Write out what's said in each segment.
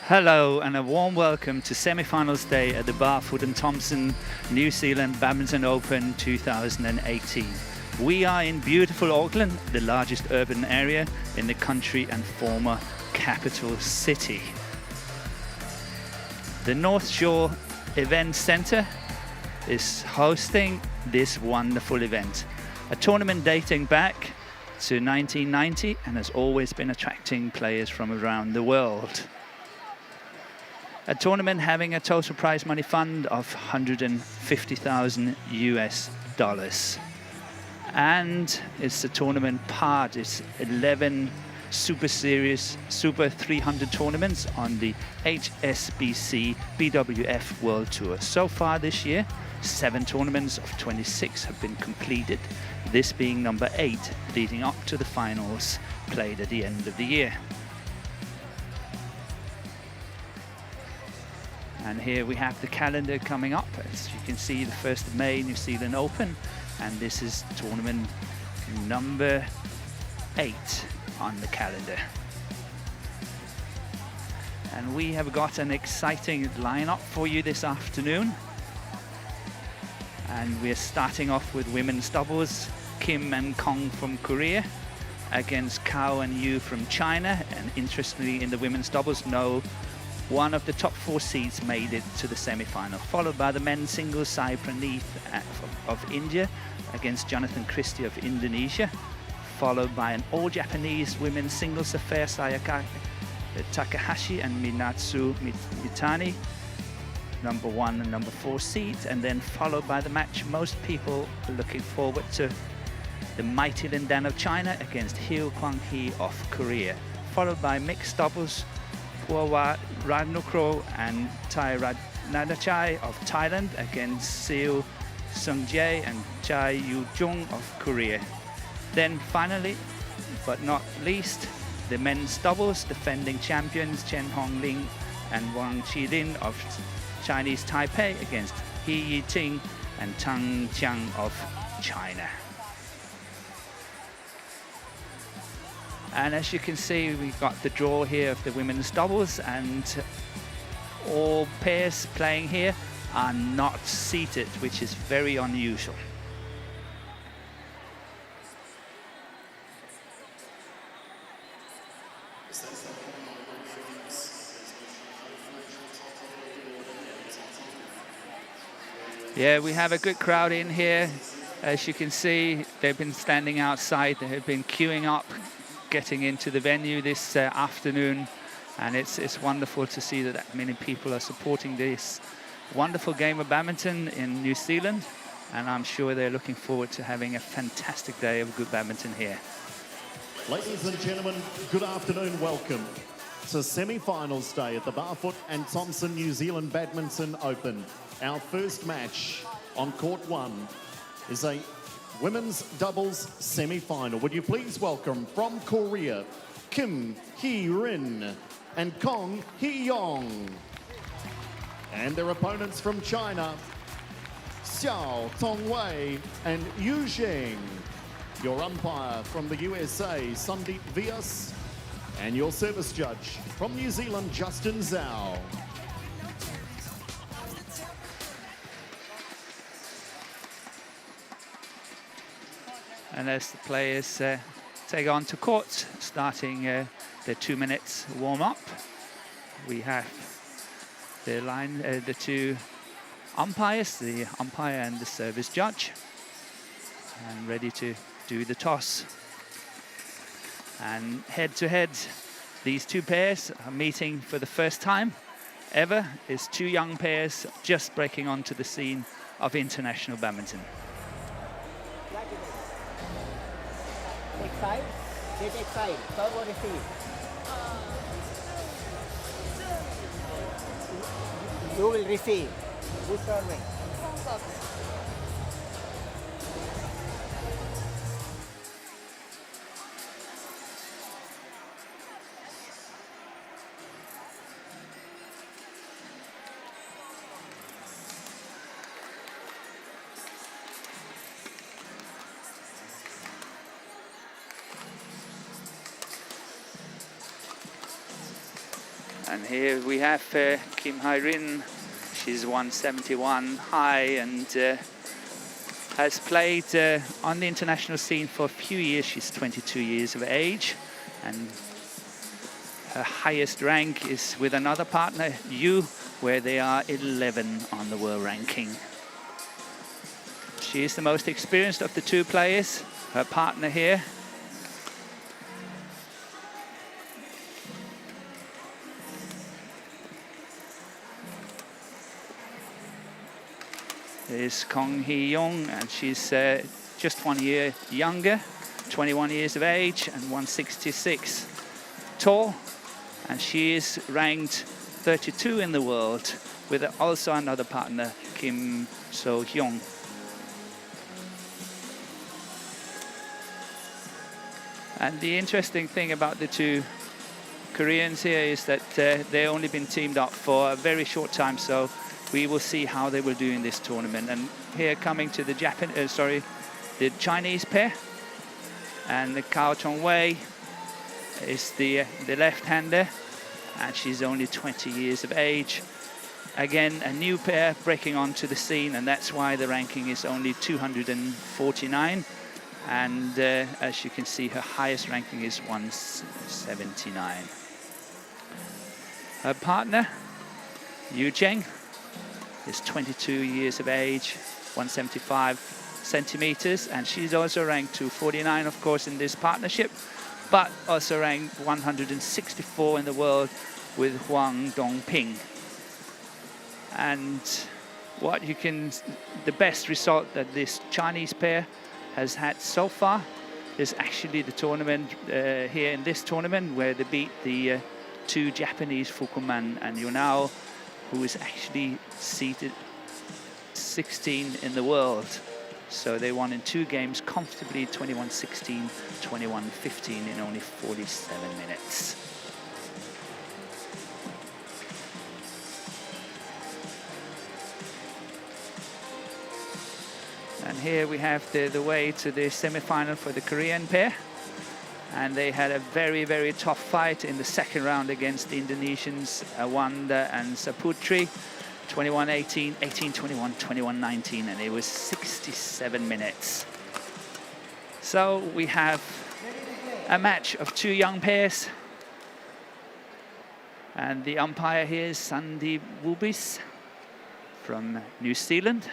Hello and a warm welcome to semi-finals day at the Barfoot and Thompson New Zealand Badminton Open 2018. We are in beautiful Auckland, the largest urban area in the country and former capital city. The North Shore Event Centre is hosting this wonderful event, a tournament dating back to 1990 and has always been attracting players from around the world. A tournament having a total prize money fund of 150,000 US dollars. And it's a tournament part, it's 11 Super Series, Super 300 tournaments on the HSBC BWF World Tour. So far this year, 7 tournaments of 26 have been completed, this being number 8, leading up to the finals played at the end of the year. And here we have the calendar coming up. As you can see, the 1st of May, New Zealand Open. And this is tournament number 8 on the calendar. And we have got an exciting lineup for you this afternoon. And we're starting off with women's doubles, Kim and Kong from Korea against KAO and Yu from China. And interestingly, in the women's doubles, one of the top 4 seeds made it to the semi-final, followed by the men's singles, Sai Praneeth of India against Jonathan Christie of Indonesia, followed by an all-Japanese women's singles affair, Sayaka Takahashi and Minatsu Mitani, number 1 and number 4 seeds, and then followed by the match most people are looking forward to, the mighty Lin Dan of China against Hyo Kwang-hee of Korea, followed by mixed doubles, Purwa Ranukro and Thai Radnachai of Thailand against Seo Sung-jae and Chai Yu-jung of Korea. Then finally, but not least, the men's doubles, defending champions Chen Hongling and Wang Qilin of Chinese Taipei against He Yiting and Tang Qiang of China. And as you can see, we've got the draw here of the women's doubles, and all pairs playing here are not seated, which is very unusual. Yeah, we have a good crowd in here. As you can see, they've been standing outside, they have been queuing up, getting into the venue this afternoon, and it's wonderful to see that many people are supporting this wonderful game of badminton in New Zealand, and I'm sure they're looking forward to having a fantastic day of good badminton here. Ladies and gentlemen, good afternoon, welcome to semi-finals day at the Barfoot and Thompson New Zealand Badminton Open. Our first match on court 1 is a women's doubles semi-final. Would you please welcome from Korea, Kim Hee-rin and Kong Hee-yong. And their opponents from China, Xiao Tongwei and Yu Zheng. Your umpire from the USA, Sandeep Vyas. And your service judge from New Zealand, Justin Zhao. And as the players take on to court, starting their 2 minutes warm-up, we have the 2 umpires, the umpire and the service judge, and ready to do the toss. And head-to-head, these 2 pairs are meeting for the first time ever. It's 2 young pairs just breaking onto the scene of international badminton. Side, get side, serve or receive. You will receive. Who's serving? And here we have Kim Hai-rin. She's 171 high and has played on the international scene for a few years. She's 22 years of age, and her highest rank is with another partner, Yu, where they are 11 on the world ranking. She is the most experienced of the two players. Her partner here, is Kong Hee-young, and she's just 1 year younger, 21 years of age and 166 tall, and she is ranked 32 in the world with also another partner, Kim So-hyung. And the interesting thing about the two Koreans here is that they've only been teamed up for a very short time, so we will see how they will do in this tournament. And here coming to the the Chinese pair, and the Cao Chong-wei is the left-hander, and she's only 20 years of age. Again, a new pair breaking onto the scene, and that's why the ranking is only 249. And as you can see, her highest ranking is 179. Her partner, Yu Zheng, is 22 years of age, 175 centimeters, and she's also ranked 249, of course, in this partnership, but also ranked 164 in the world with Huang Dongping. And the best result that this Chinese pair has had so far is actually the tournament here in this tournament, where they beat the two Japanese, Fukuman and Yunao, who is actually seated 16 in the world. So they won in 2 games comfortably, 21-16, 21-15 in only 47 minutes. And here we have the way to the semi-final for the Korean pair. And they had a very, very tough fight in the second round against the Indonesians, Awanda and Saputri. 21-18, 18-21, 21-19, and it was 67 minutes. So we have a match of 2 young pairs. And the umpire here is Sandeep Wubis from New Zealand.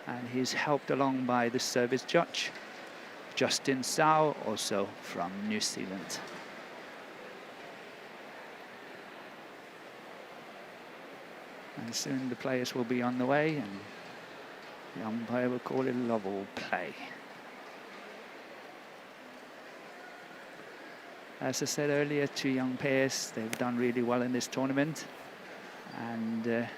And he's helped along by the service judge, Justin Zhao, also from New Zealand. And soon the players will be on the way, and the umpire will call it love all play. As I said earlier, 2 young pairs, they've done really well in this tournament. And the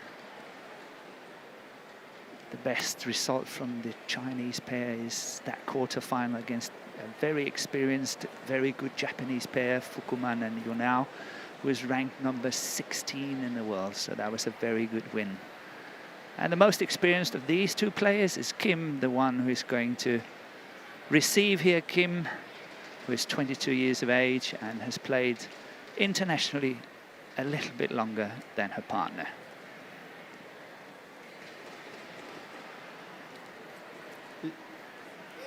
best result from the Chinese pair is that quarter-final against a very experienced, very good Japanese pair, Fukuman and Yunao, who is ranked number 16 in the world. So that was a very good win. And the most experienced of these 2 players is Kim, the one who is going to receive here. Kim, who is 22 years of age and has played internationally a little bit longer than her partner.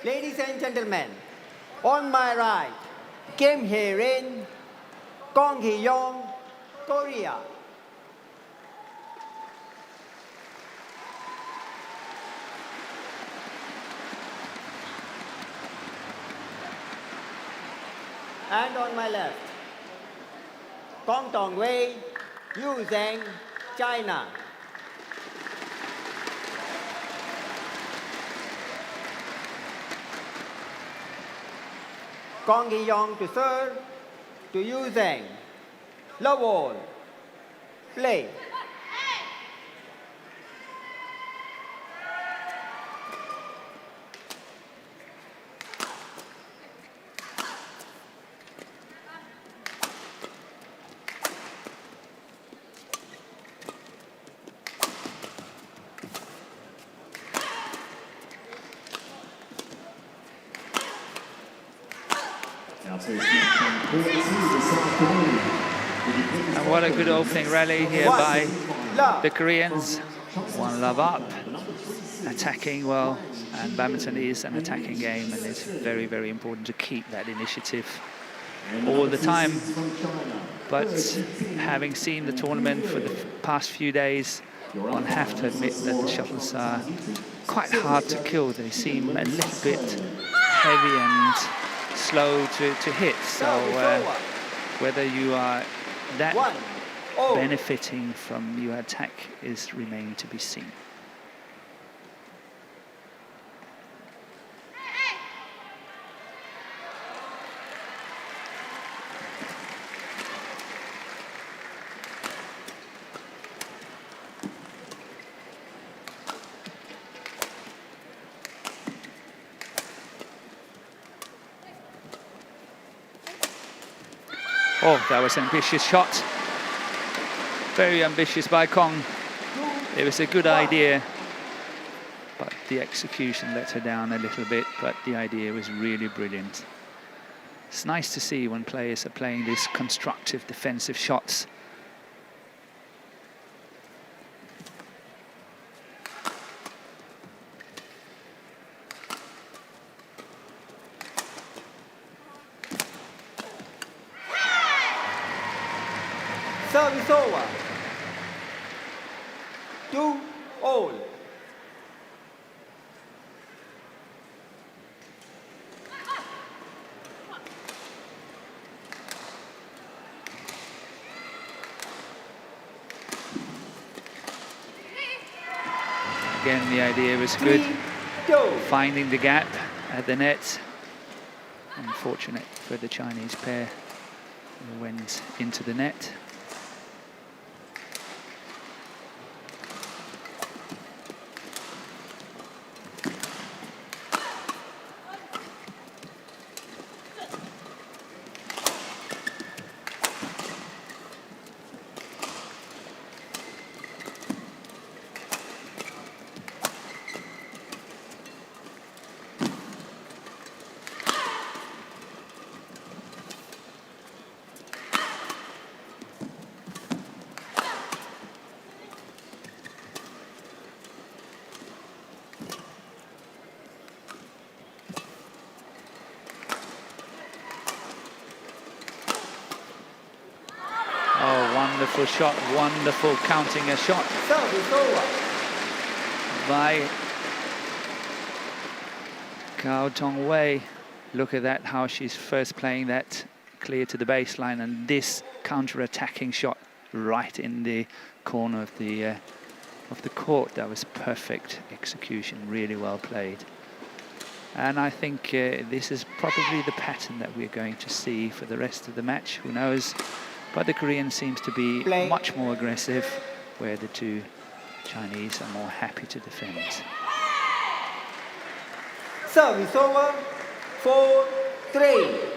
Ladies and gentlemen, on my right, Kim Hae-rin, Kong Hee-young, Korea. And on my left, Kong Tong-wei, Yu Zheng, China. Kong Hee-young to serve, to Yu Zheng. Love all. Play. Now, please, And what a good opening rally here by the Koreans. 1-love up, attacking well, and badminton is an attacking game, and it's very, very important to keep that initiative all the time. But having seen the tournament for the past few days, one have to admit that the shuttles are quite hard to kill. They seem a little bit heavy and slow to hit. So whether you are that benefiting from your attack is remaining to be seen. Oh, that was an ambitious shot. Very ambitious by Kong. It was a good idea, but the execution let her down a little bit, but the idea was really brilliant. It's nice to see when players are playing these constructive defensive shots. Service over. 2-all. Again, the idea was good. 3-2. Finding the gap at the net. Unfortunate for the Chinese pair who went into the net. Wonderful shot, wonderful counting a shot by Cao Tongwei. Look at that, how she's first playing that clear to the baseline, and this counter-attacking shot right in the corner of the court. That was perfect execution, really well played. And I think this is probably the pattern that we're going to see for the rest of the match. Who knows? But the Korean seems to be much more aggressive, where the two Chinese are more happy to defend. Service over. 4-3.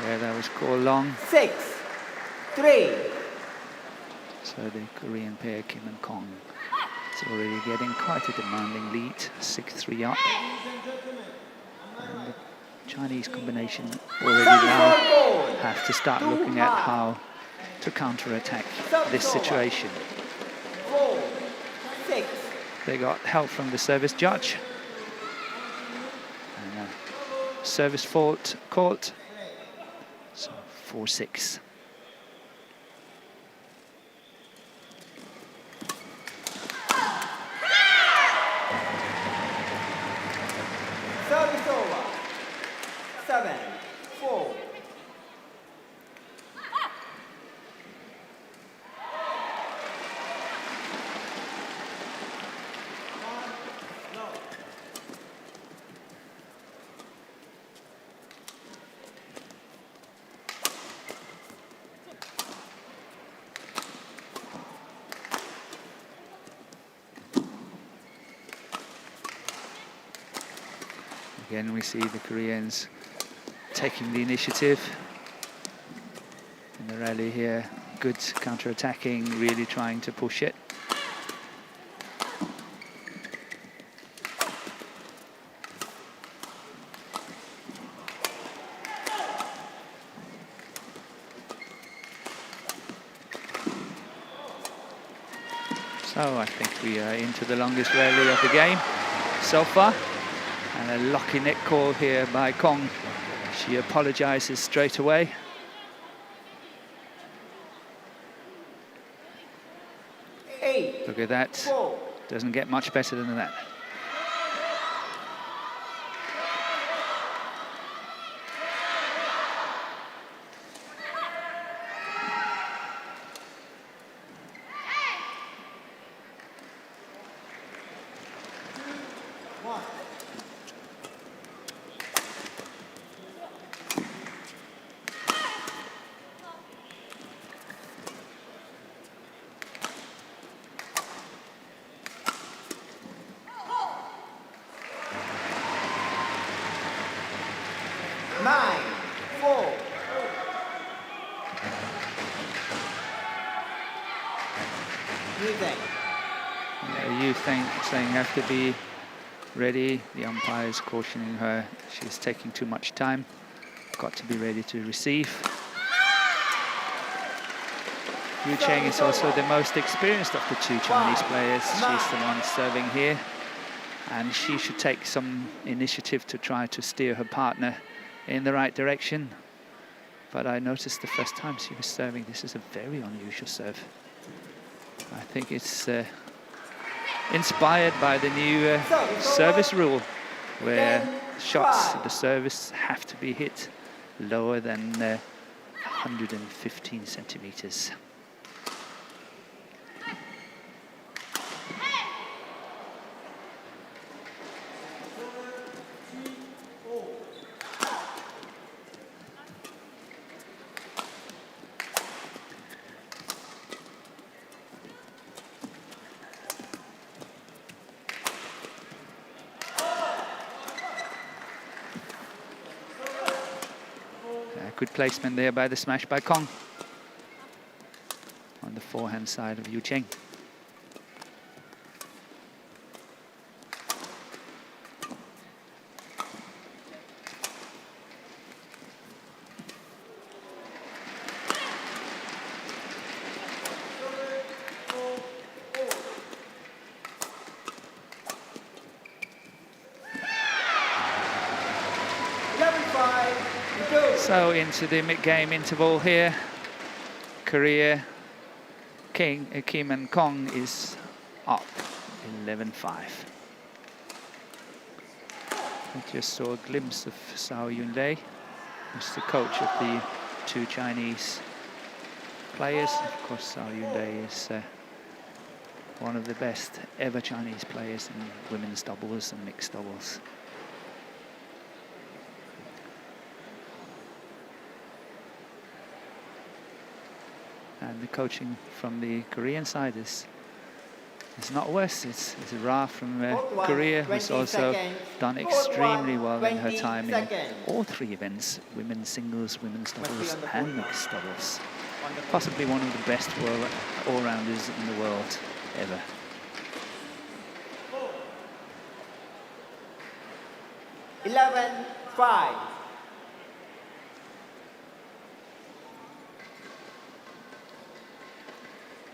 Yeah, that was called long. 6-3. So the Korean pair, Kim and Kong, is already getting quite a demanding lead, 6-3 up. And the Chinese combination already now have to start looking at how to counter-attack this situation. 4-6. They got help from the service judge. And service fault caught. So 4-6. Service over. 7. 4. Again, we see the Koreans taking the initiative in the rally here. Good counter-attacking, really trying to push it. So I think we are into the longest rally of the game so far. And a lucky net call here by Kong. She apologizes straight away. Look at that. Doesn't get much better than that. Saying have to be ready. The umpire is cautioning her. She's taking too much time. Got to be ready to receive. Yu Cheng is also the most experienced of the two Chinese players. She's the one serving here. And she should take some initiative to try to steer her partner in the right direction. But I noticed the first time she was serving, this is a very unusual serve. I think it's inspired by the new service rule, where shots at the service have to be hit lower than 115 centimeters. Good placement there by the smash by Kong on the forehand side of Yu Cheng. So into the mid-game interval here. Korea, Kim and Kong is up 11-5. I just saw a glimpse of Sao Yun-Lei, who's the coach of the two Chinese players. Of course, Sao Yun-Lei is one of the best ever Chinese players in women's doubles and mixed doubles. And the coaching from the Korean side is not worse. It's Ra from Korea, who's also done extremely well in her time in all three events: women's singles, women's doubles, and mixed doubles. Possibly one of the best all-rounders in the world ever.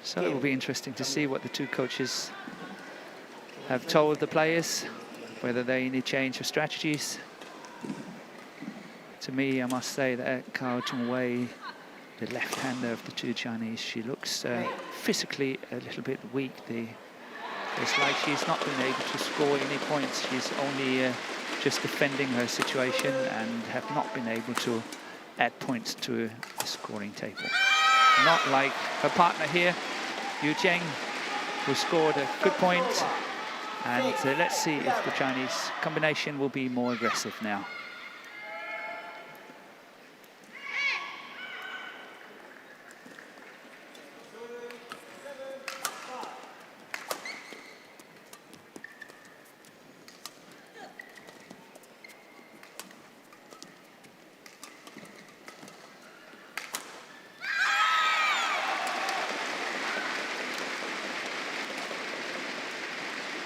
So it will be interesting to see what the two coaches have told the players, whether they need change of strategies. To me, I must say that Cao Chong-wei, the left-hander of the two Chinese, she looks physically a little bit weak. It's like she's not been able to score any points. She's only just defending her situation and have not been able to add points to the scoring table. Not like her partner here, Yu Cheng, who scored a good point. And let's see if the Chinese combination will be more aggressive now.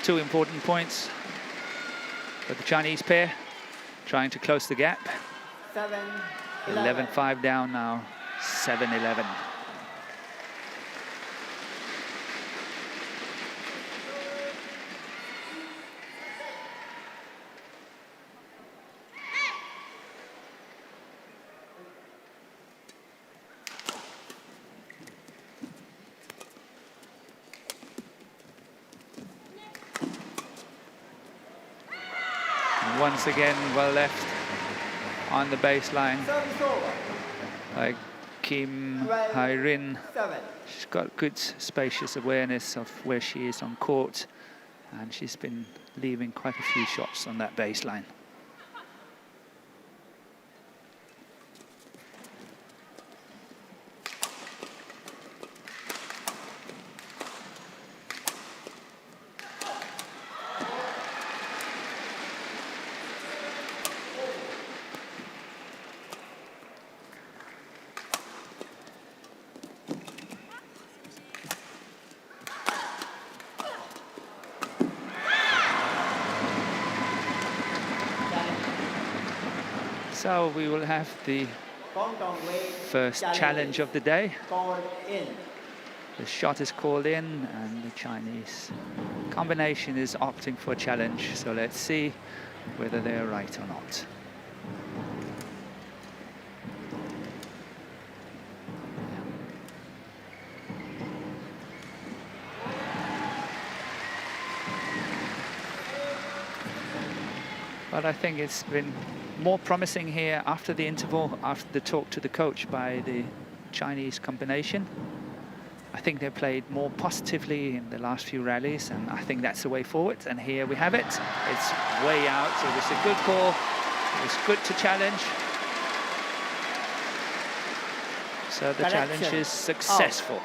Two important points for the Chinese pair, trying to close the gap. 11-5 down now, 7-11. Once again, well left on the baseline by Kim Hai-rin. She's got good spacious awareness of where she is on court, and she's been leaving quite a few shots on that baseline. So we will have the first challenge of the day. The shot is called in, and the Chinese combination is opting for a challenge. So let's see whether they're right or not. But I think it's been more promising here after the interval, after the talk to the coach by the Chinese combination. I think they played more positively in the last few rallies, and I think that's the way forward. And here we have it. It's way out. So it was a good call. It was good to challenge. So the challenge is successful,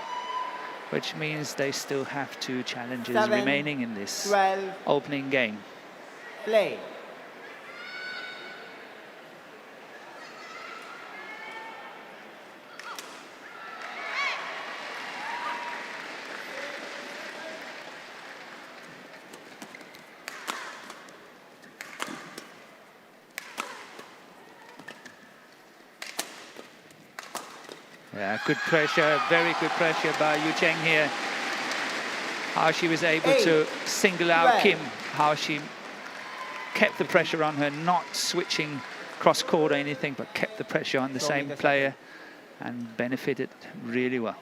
which means they still have 2 challenges remaining in this opening game. Play. Yeah, good pressure, very good pressure by Yu Cheng here. How she was able to single out Kim, how she kept the pressure on her, not switching cross-court or anything, but kept the pressure on the same player and benefited really well.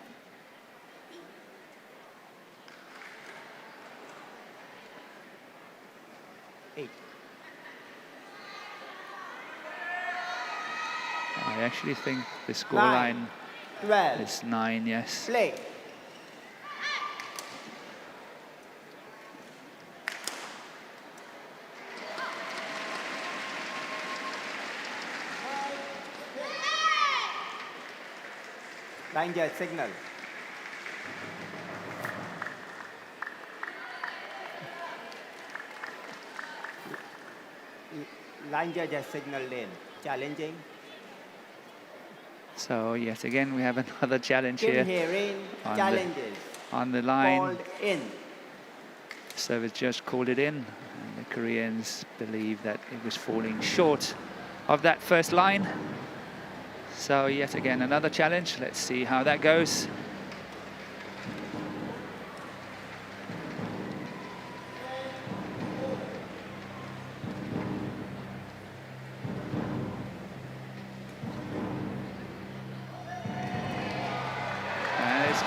I actually think the scoreline is 9, yes. Play. Danger signal. Line judge has signaled in. Challenging. So yet again we have another challenge here on the line. Called in. Service just called it in, and the Koreans believe that it was falling short of that first line. So yet again another challenge. Let's see how that goes.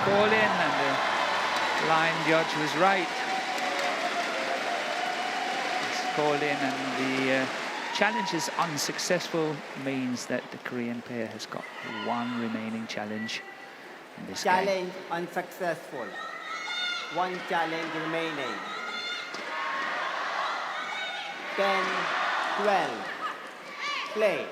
Call in, and the line judge was right. It's called in, and the challenge is unsuccessful means that the Korean pair has got one remaining challenge in this game. Challenge unsuccessful. One challenge remaining. 10, 12. Play.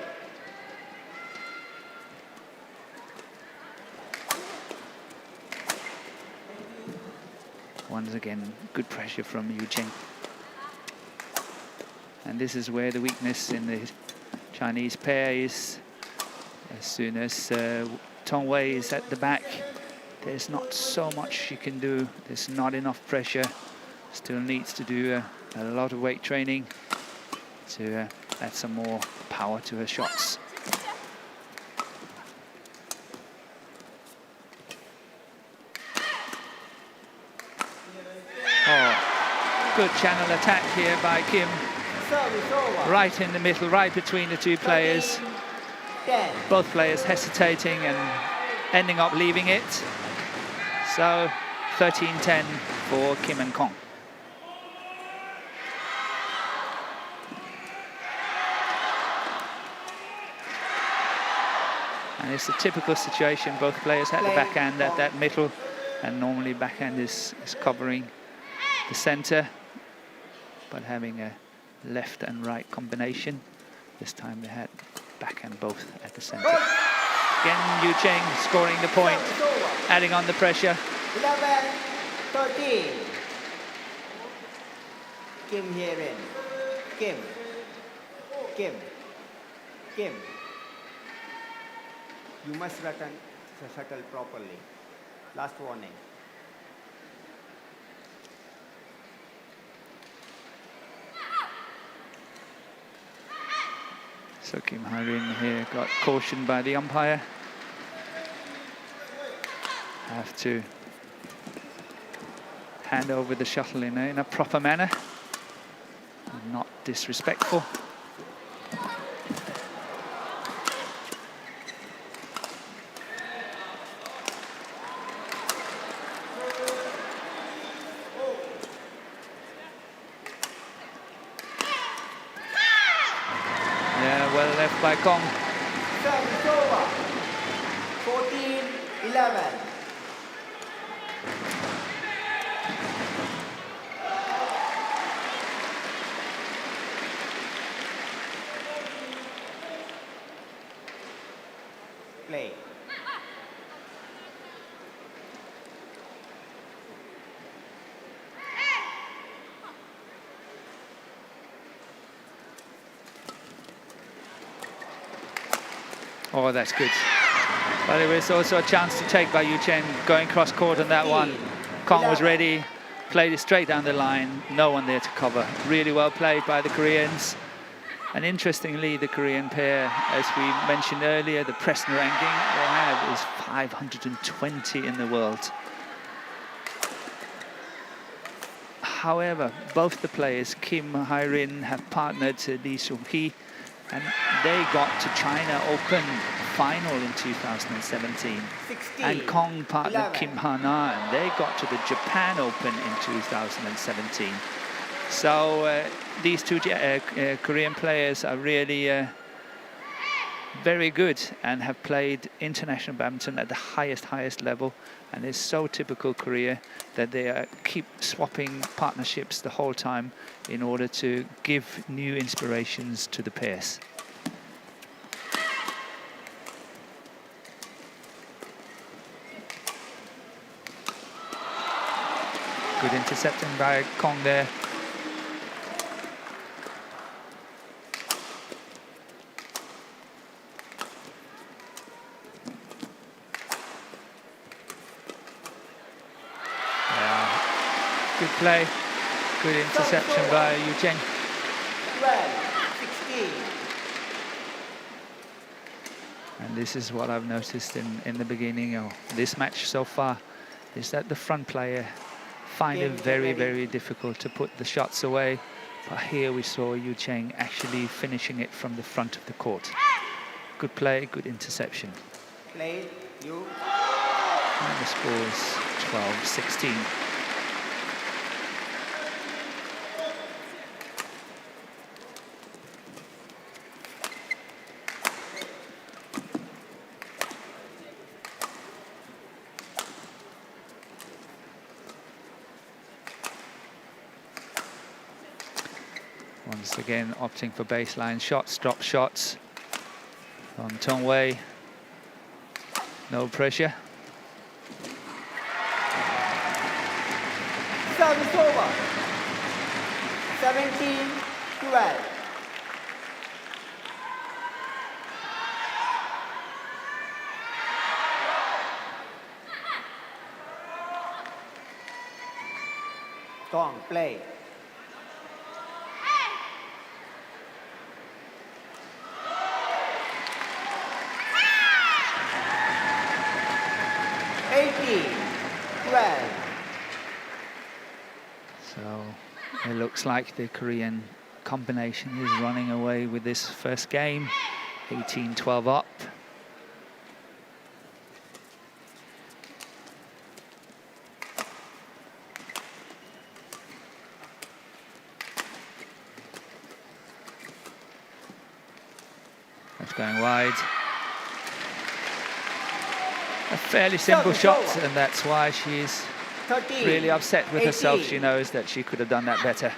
Once again, good pressure from Yu Cheng. And this is where the weakness in the Chinese pair is. As soon as Tong Wei is at the back, there's not so much she can do. There's not enough pressure. Still needs to do a lot of weight training to add some more power to her shots. Oh, good channel attack here by Kim. Service over. Right in the middle, right between the two players. 10. Both players hesitating and ending up leaving it. So 13-10 for Kim and Kong. And it's a typical situation, both players at the backhand at that middle, and normally backhand is covering the center, but having a left and right combination. This time they had backhand both at the center. Again, Yu Cheng scoring the point, adding on the pressure. 11, 13. Kim here in. Kim. Kim. Kim. You must return the shuttle properly. Last warning. So Kim Ha-rin here got cautioned by the umpire. Have to hand over the shuttle in a proper manner, and not disrespectful. Well left by Kong. Service over. 14, 11. Play. Oh, that's good. But it was also a chance to take by Yu Cheng, going cross court on that one. Kong was ready, played it straight down the line, no one there to cover. Really well played by the Koreans. And interestingly, the Korean pair, as we mentioned earlier, the Preston ranking they have is 520 in the world. However, both the players, Kim Ha-rin, have partnered Lee Seung-hee, and they got to China Open final in 2017. 16, And Kong partnered 11. Kim Ha-na, and they got to the Japan Open in 2017. So these two Korean players are really very good and have played international badminton at the highest level. And it's so typical Korea that they keep swapping partnerships the whole time in order to give new inspirations to the pairs. Good intercepting by Kong there. Good play, good interception by Yu Cheng. 12, 16. And this is what I've noticed in the beginning of this match so far, is that the front player find it very difficult to put the shots away. But here we saw Yu Cheng actually finishing it from the front of the court. Good play, good interception. Play, you. And the score is 12-16. Once again, opting for baseline shots, drop shots on Tongwei. No pressure. Service over. 17-12. Gong, play. 18-12. So it looks like the Korean combination is running away with this first game. 18-12 up. That's going wide. A fairly simple shot, and that's why she's 13, really upset with herself. 18. She knows that she could have done that better.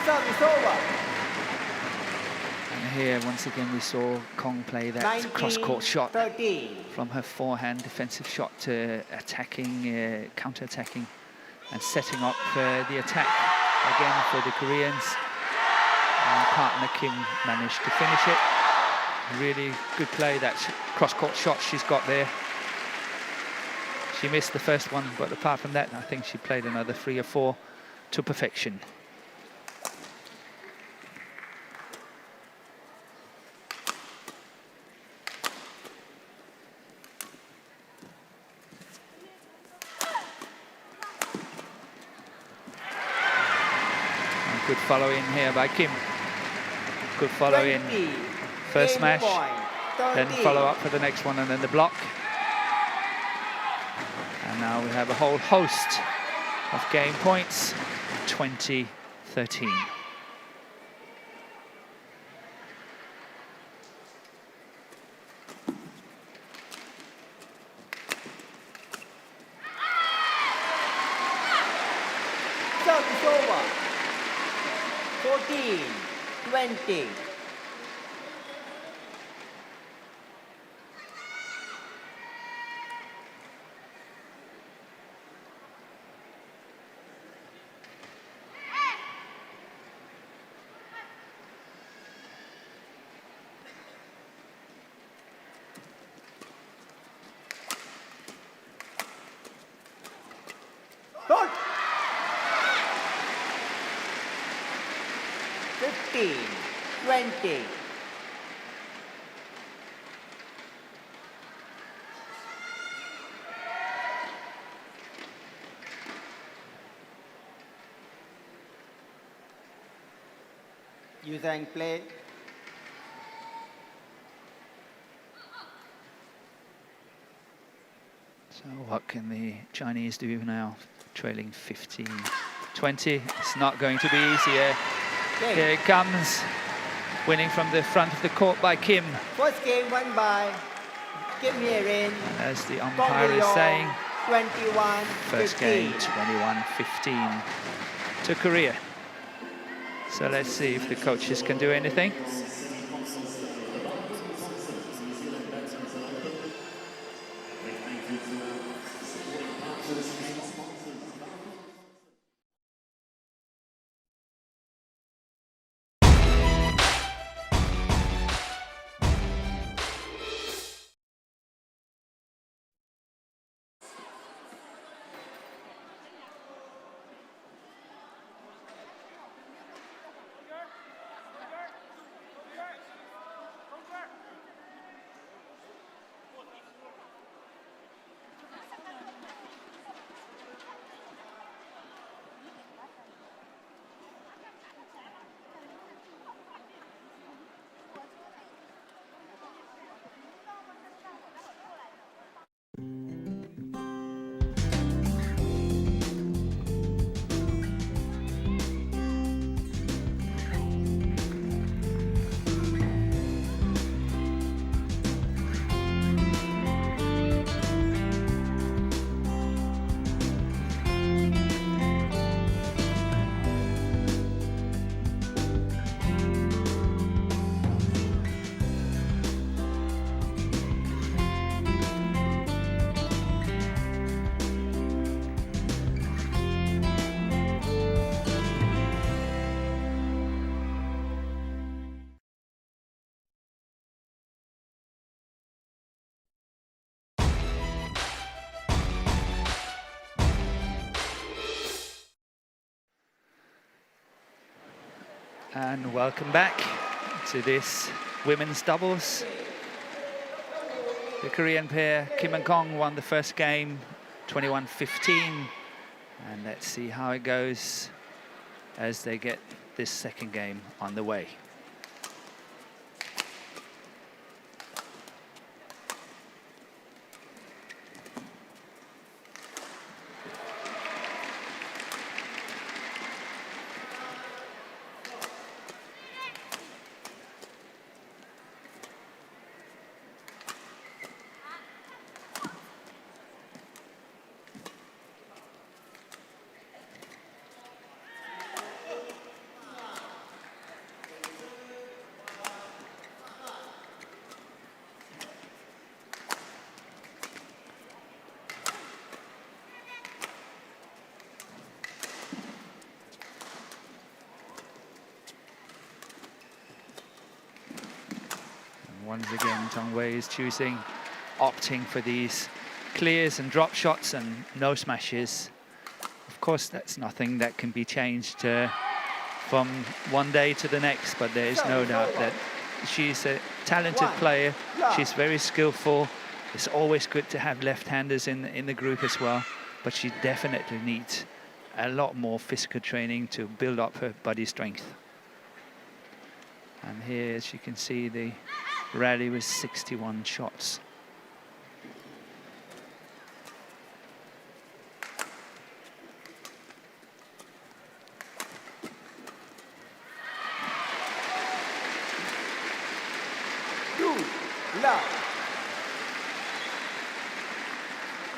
Service over. And here, once again, we saw Kong play that cross-court shot 13. from her forehand defensive shot to attacking, counter-attacking, and setting up the attack again for the Koreans. And partner Kim managed to finish it. Really good play, that cross-court shot she's got there. She missed the first one, but apart from that, I think she played another 3 or 4 to perfection. Good follow in here by Kim. Good follow in. First smash, then follow up for the next one, and then the block. And now we have a whole host of game points. 20-13. Service over. 14-20. Good. 15-20. User and play. So what can the Chinese do now? Trailing 15-20. It's not going to be easier. Here it comes. Winning from the front of the court by Kim. First game won by Kim Hye-rin. As the umpire is saying, 21-15. first game 21-15 to Korea. So let's see if the coaches can do anything. And welcome back to this women's doubles. The Korean pair, Kim and Kong, won the first game, 21-15. And let's see how it goes as they get this second game on the way. Once again, Tong Wei is opting for these clears and drop shots and no smashes. Of course, that's nothing that can be changed from one day to the next, but there is no doubt that she's a talented player. She's very skillful. It's always good to have left-handers in the group as well, but she definitely needs a lot more physical training to build up her body strength. And here, as you can see, the rally was 61 shots.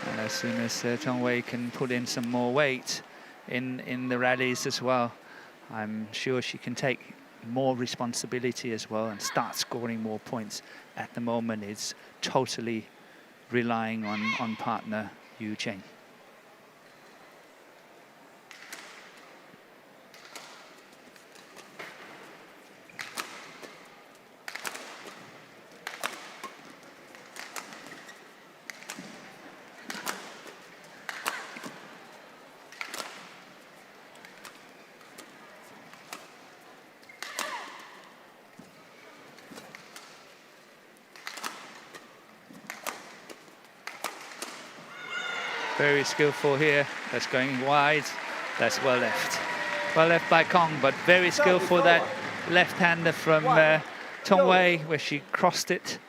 And as soon as Tong Wei can put in some more weight in the rallies as well, I'm sure she can take more responsibility as well and start scoring more points. At the moment, it's totally relying on partner Yu Cheng. Very skillful here. That's going wide. That's well left. Well left by Kong, but very skillful, that left-hander from Tong Wei, where she crossed it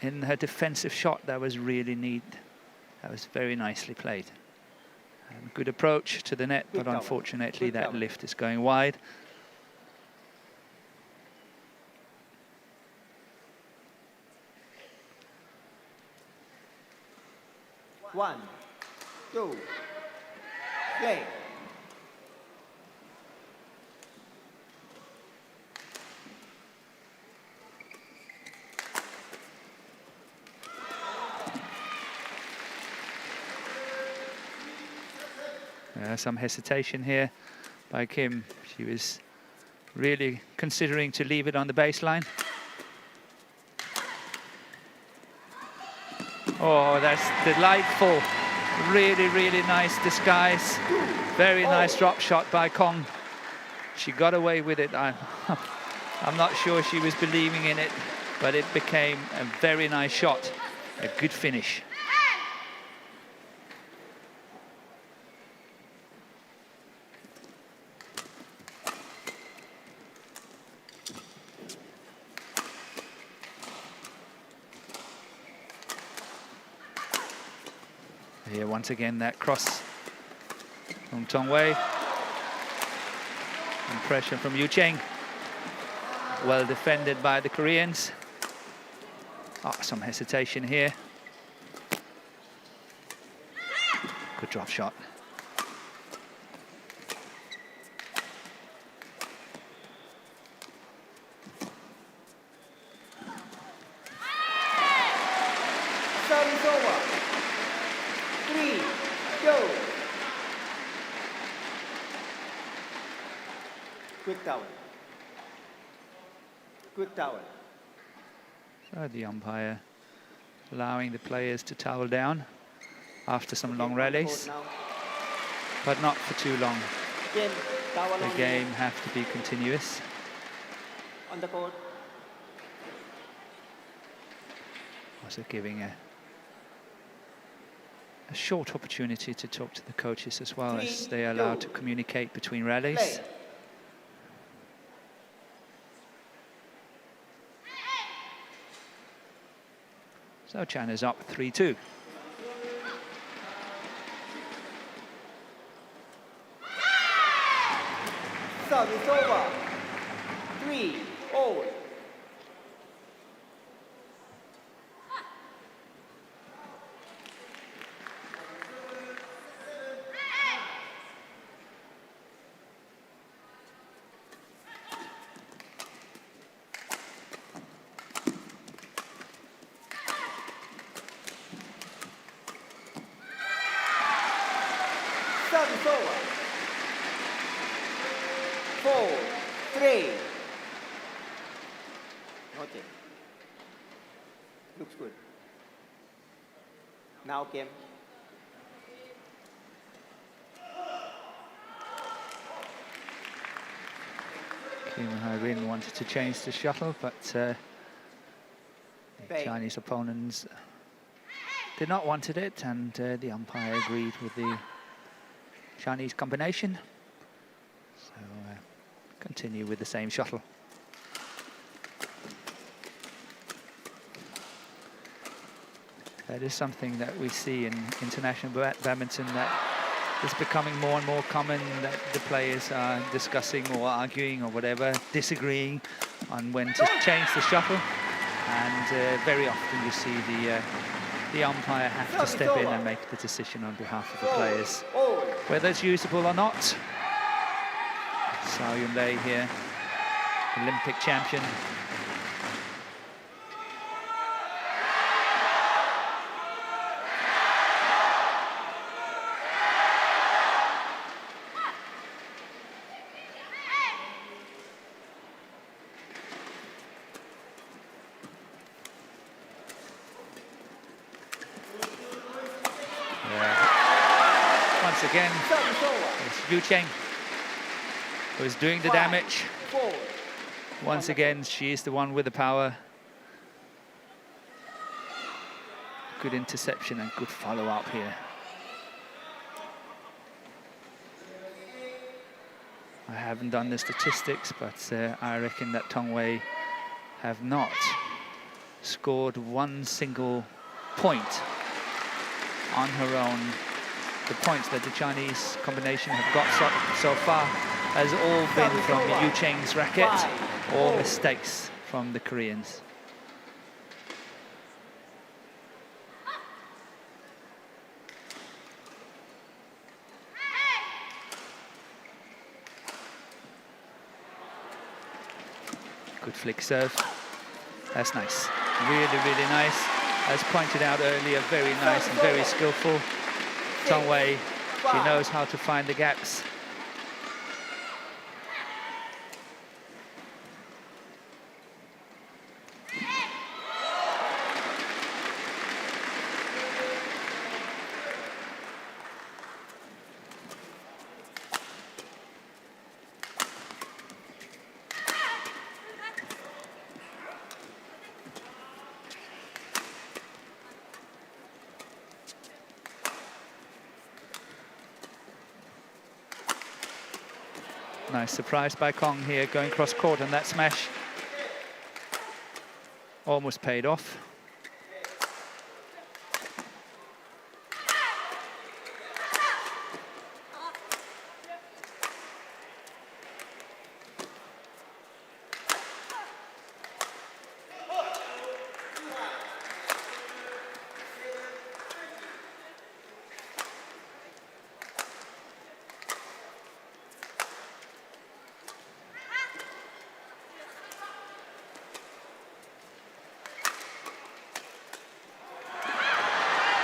in her defensive shot. That was really neat. That was very nicely played. And good approach to the net, but unfortunately that lift is going wide. One, two, play. Some hesitation here by Kim. She was really considering to leave it on the baseline. Oh, that's delightful. Really, really nice disguise. Very nice drop shot by Kong. She got away with it. I'm not sure she was believing in it, but it became a very nice shot. A good finish. Here once again that cross from Tong Wei. And pressure from Yu Cheng. Well defended by the Koreans. Oh, some hesitation here. Good drop shot. Service over. 3, 2. Quick towel. Quick towel. So the umpire allowing the players to towel down after some long rallies, but not for too long. The game have to be continuous. on the court. Also giving a short opportunity to talk to the coaches as well, as they are allowed to communicate between rallies. Play. So China's up 3-2. Service over. 3-all. Service over. 4-3. Okay. Looks good. Now game. Kim Hai-rin wanted to change the shuttle, but the Chinese opponents did not wanted it, and the umpire agreed with the Chinese combination. So continue with the same shuttle. That is something that we see in international badminton, that is becoming more and more common, that the players are discussing or arguing or whatever, disagreeing on when to change the shuttle. And very often you see the umpire have to step in and make the decision on behalf of the players, whether it's usable or not. Sao Yun-lei here, Olympic champion. Once again, it's Yu Cheng who is doing the damage. Once again, she is the one with the power. Good interception and good follow-up here. I haven't done the statistics, but I reckon that Tong Wei have not scored one single point on her own. The points that the Chinese combination have got so far has all been from Yu Cheng's racket or mistakes from the Koreans. Good flick serve. That's nice. Really, really nice. As pointed out earlier, very nice and very skillful. Tong Wei, she knows how to find the gaps. Nice surprise by Kong here, going cross court, and that smash almost paid off.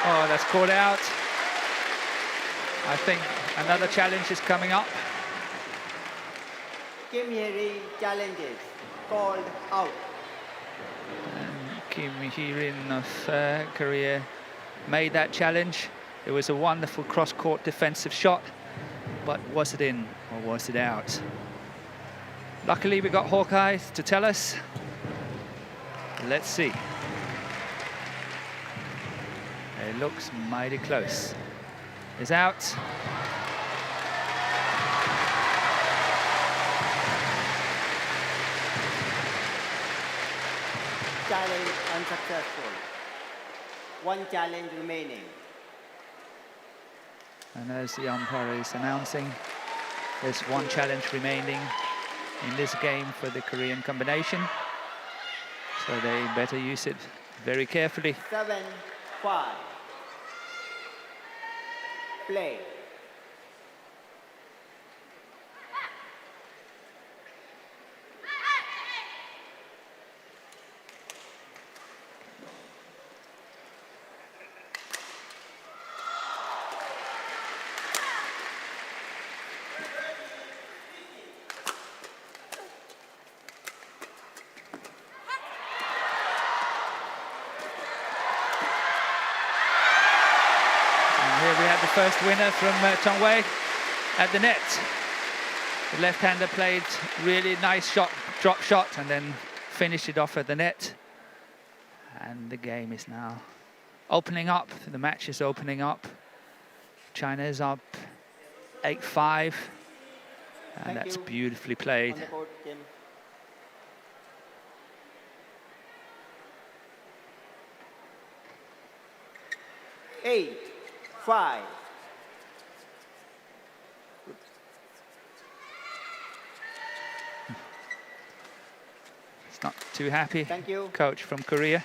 Oh, that's caught out. I think another challenge is coming up. Kim Hye-rin challenges called out. And Kim Hye-rin of Korea made that challenge. It was a wonderful cross-court defensive shot, but was it in or was it out? Luckily, we got Hawkeye to tell us. Let's see. It looks mighty close. Is out. Challenge unsuccessful. One challenge remaining. And as the umpire is announcing, there's one challenge remaining in this game for the Korean combination. So they better use it very carefully. 7-5. Play. First winner from Tongwei at the net. The left-hander played really nice shot, drop shot, and then finished it off at the net. And the game is now opening up. The match is opening up. China is up 8-5, and that's beautifully played. 8-5. It's not too happy. Thank you. Coach from Korea.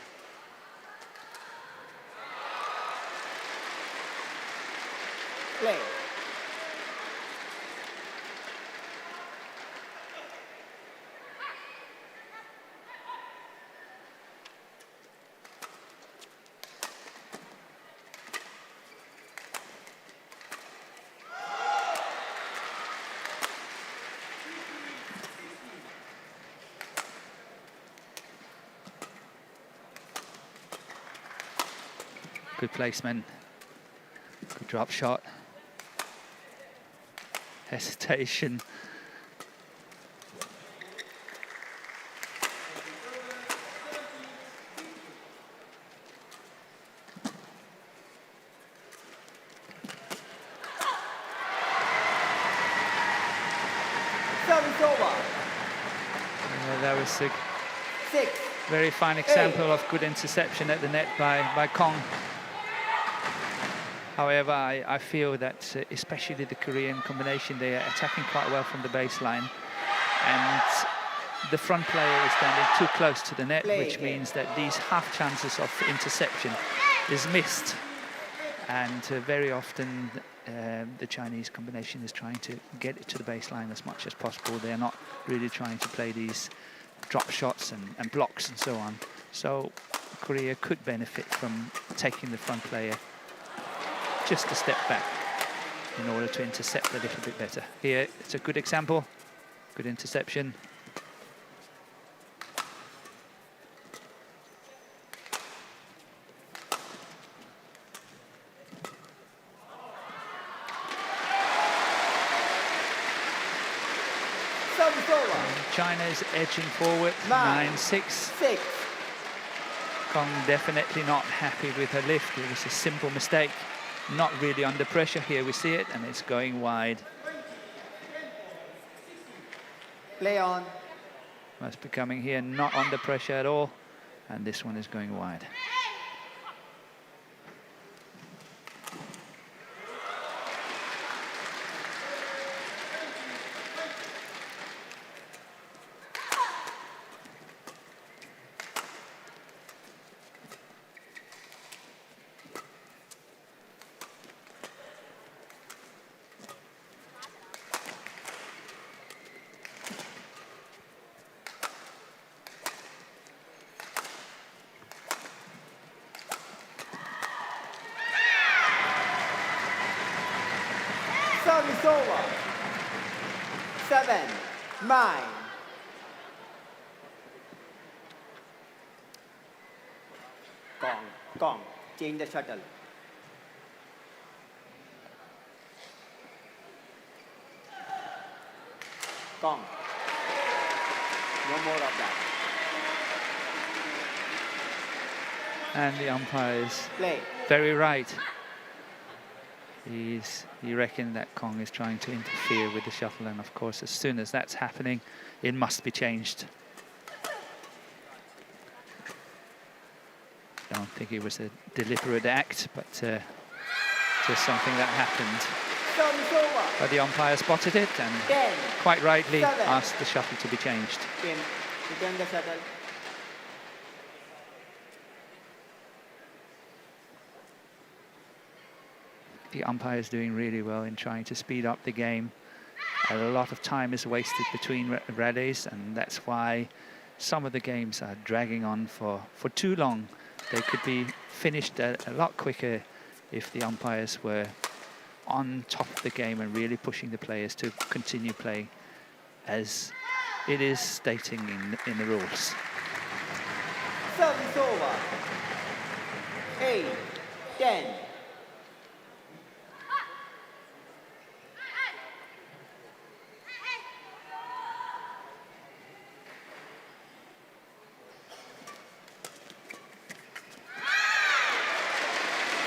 Play. Good placement, good drop shot, hesitation. Service over. That was a 6. very fine example of good interception at the net by Kong. However, I feel that especially the Korean combination, they are attacking quite well from the baseline. And the front player is standing too close to the net, which means that these half chances of interception is missed. And very often the Chinese combination is trying to get it to the baseline as much as possible. They're not really trying to play these drop shots and blocks and so on. So Korea could benefit from taking the front player just a step back in order to intercept a little bit better. Here, it's a good example, good interception. China is edging forward, 9-6. 6. Kong definitely not happy with her lift. It was a simple mistake. Not really under pressure. Here we see it, and it's going wide. Play on. Must be coming here, not under pressure at all, and this one is going wide. Service over. 7-9. Gong. Change the shuttle. Gong. No more of that. And the umpire is Play. very right. He reckons that Kong is trying to interfere with the shuttle, and of course, as soon as that's happening, it must be changed. I don't think it was a deliberate act, but just something that happened. Service over. But the umpire spotted it and 10. quite rightly 7. asked the shuttle to be changed. Game. Return the shuttle. The umpire is doing really well in trying to speed up the game. A lot of time is wasted between rallies, and that's why some of the games are dragging on for too long. They could be finished a lot quicker if the umpires were on top of the game and really pushing the players to continue play as it is stating in the rules. Service over. 8. 10.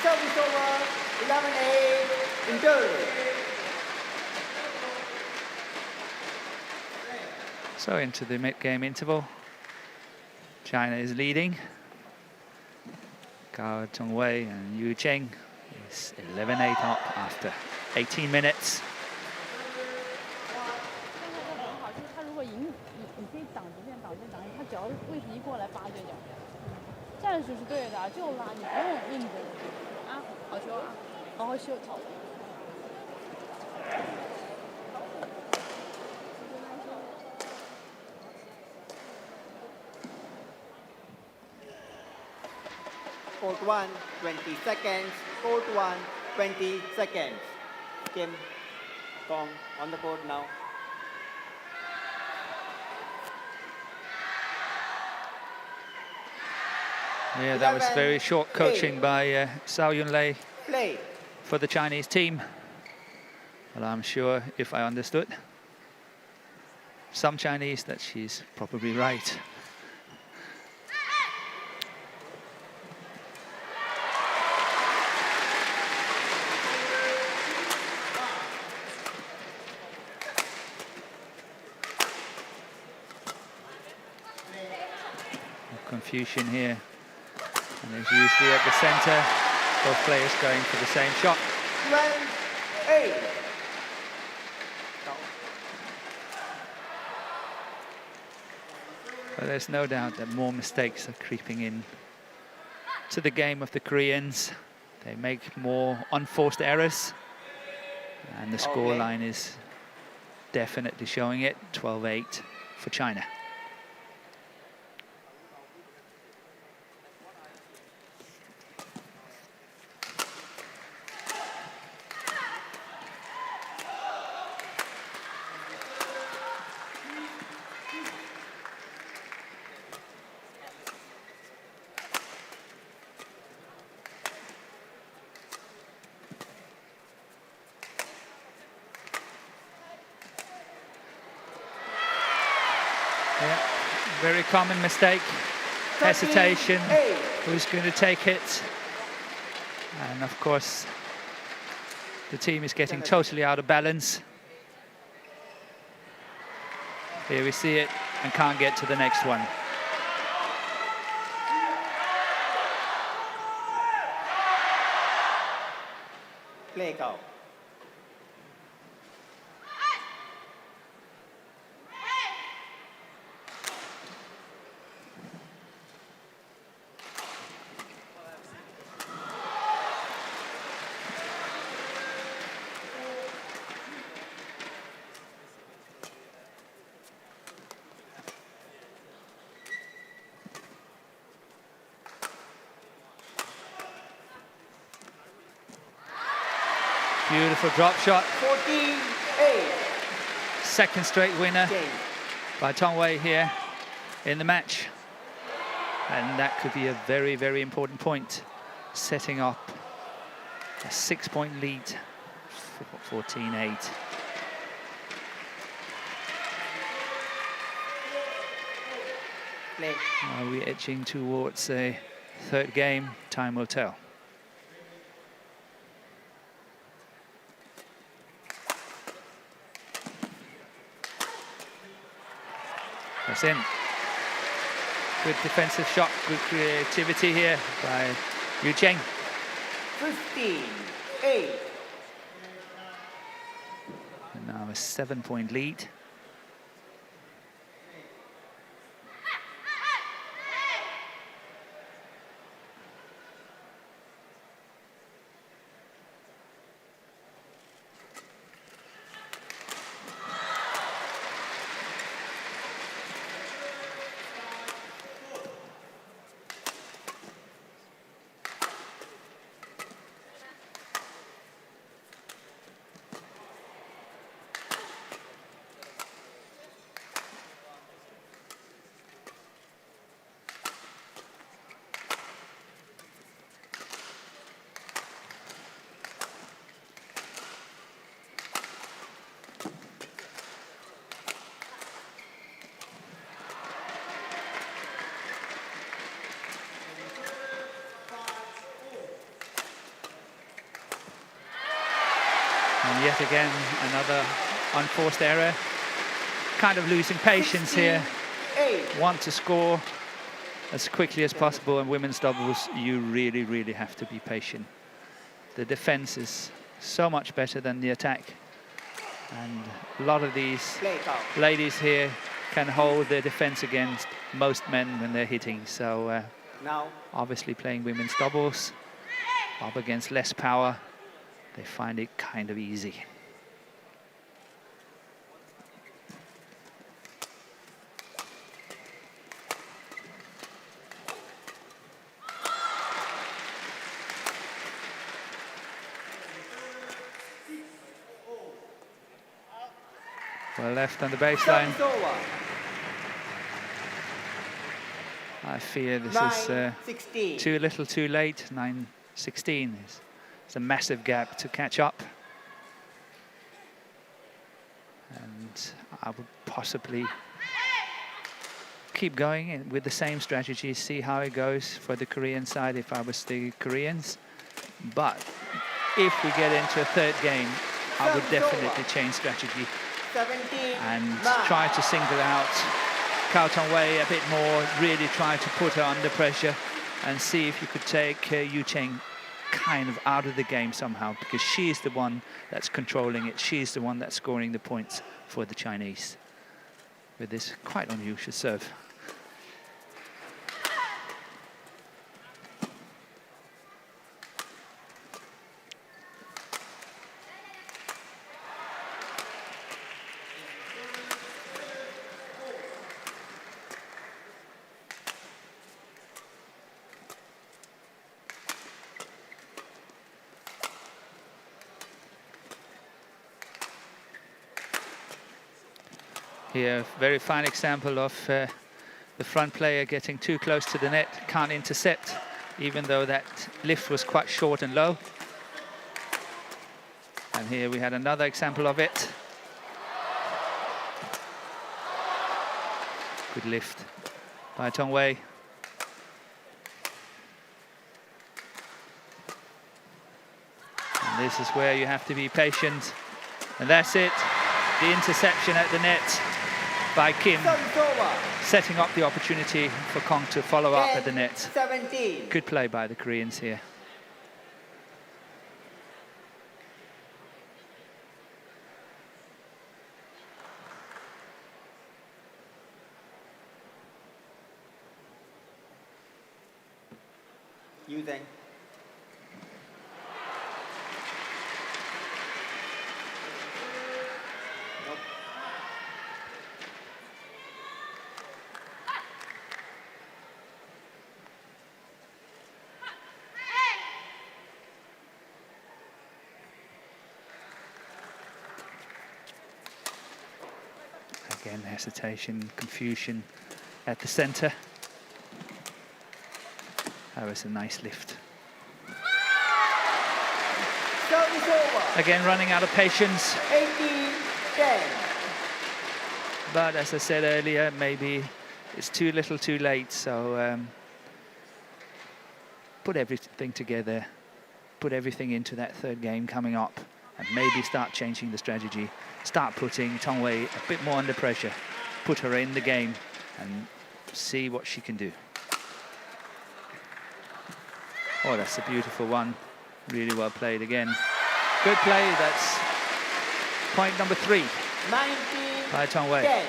Service over. 11-8. Interval. So into the mid-game interval. China is leading. Gao Tongwei and Yu Cheng is 11-8 up after 18 minutes. 他如果赢，你可以挡这边，挡这边，挡这边，他只要位置一过来拔这脚，战术是对的，就拉，你不用硬着啊，好球啊，好好秀。Court 1, 20 seconds. Court 1, 20 seconds. Kim, Kong on the court now. Yeah, that was 11, very short coaching 8. by Zhao Yunlei Play. for the Chinese team. Well, I'm sure if I understood some Chinese that she's probably right. Confusion here, and it's usually at the center, both players going for the same shot. 12-8. But there's no doubt that more mistakes are creeping in to the game of the Koreans. They make more unforced errors, and the scoreline is definitely showing it. 12-8 for China. Yeah, very common mistake, hesitation, 13-8. who's going to take it. And of course, the team is getting totally out of balance. Here we see it and can't get to the next one. Play Gao. Beautiful drop shot. 14-8. Second straight winner Game. by Tongwei here in the match. And that could be a very, very important point, setting up a 6-point lead, 14-8. Play. Are we edging towards a third game? Time will tell. That's in. Good defensive shot, good creativity here by Yu Cheng. 15-8. And now a 7-point lead. And yet again, another unforced error. Kind of losing patience here. Want to score as quickly as possible. In women's doubles, you really, really have to be patient. The defense is so much better than the attack. And a lot of these ladies here can hold their defense against most men when they're hitting. So Now, obviously playing women's doubles, up against less power, they find it kind of easy. Well left on the baseline. service over. I fear this is 9-16. too little too late. 9-16 is a massive gap to catch up. And I would possibly keep going with the same strategy, see how it goes for the Korean side if I was the Koreans. But if we get into a third game, I would definitely change strategy 17, and 9. try to single out Cao Tongwei a bit more, really try to put her under pressure and see if you could take Yu Cheng kind of out of the game somehow, because she's the one that's controlling it. She's the one that's scoring the points for the Chinese with this quite unusual serve. Here, very fine example of the front player getting too close to the net, can't intercept, even though that lift was quite short and low. And here we had another example of it. Good lift by Tongwei. And this is where you have to be patient. And that's it, the interception at the net by Kim, Service over. setting up the opportunity for Kong to follow up at the net. 17. Good play by the Koreans here. You then. Nope. Again, hesitation, confusion at the center. That was a nice lift. Service over. Again, running out of patience. 18-10. But as I said earlier, maybe it's too little too late, so put everything together, put everything into that third game coming up, and maybe start changing the strategy, start putting Tong Wei a bit more under pressure, put her in the game and see what she can do. Oh, that's a beautiful one. Really well played again. Good play. That's point number 3 by Tong Wei. 10.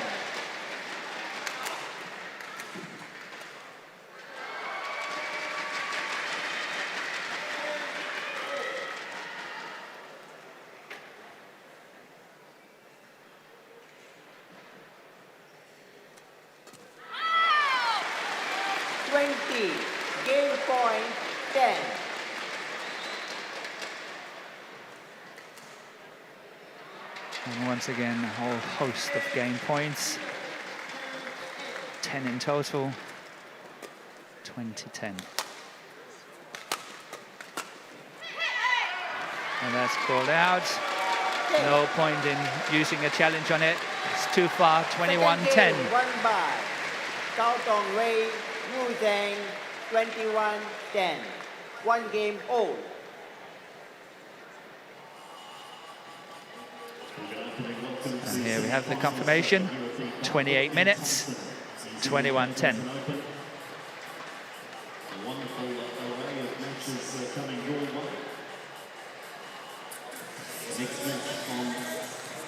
Game point 10. And once again, a whole host of game points. 10 in total. 20-10. And that's called out. No point in using a challenge on it. It's too far. 21-10. 1 by Cao Tong Wei, Wu Zhang, 21-10. 1 game old. And here we have the confirmation. 28 minutes. 21-10. Wonderful array of matches coming your way. Next match on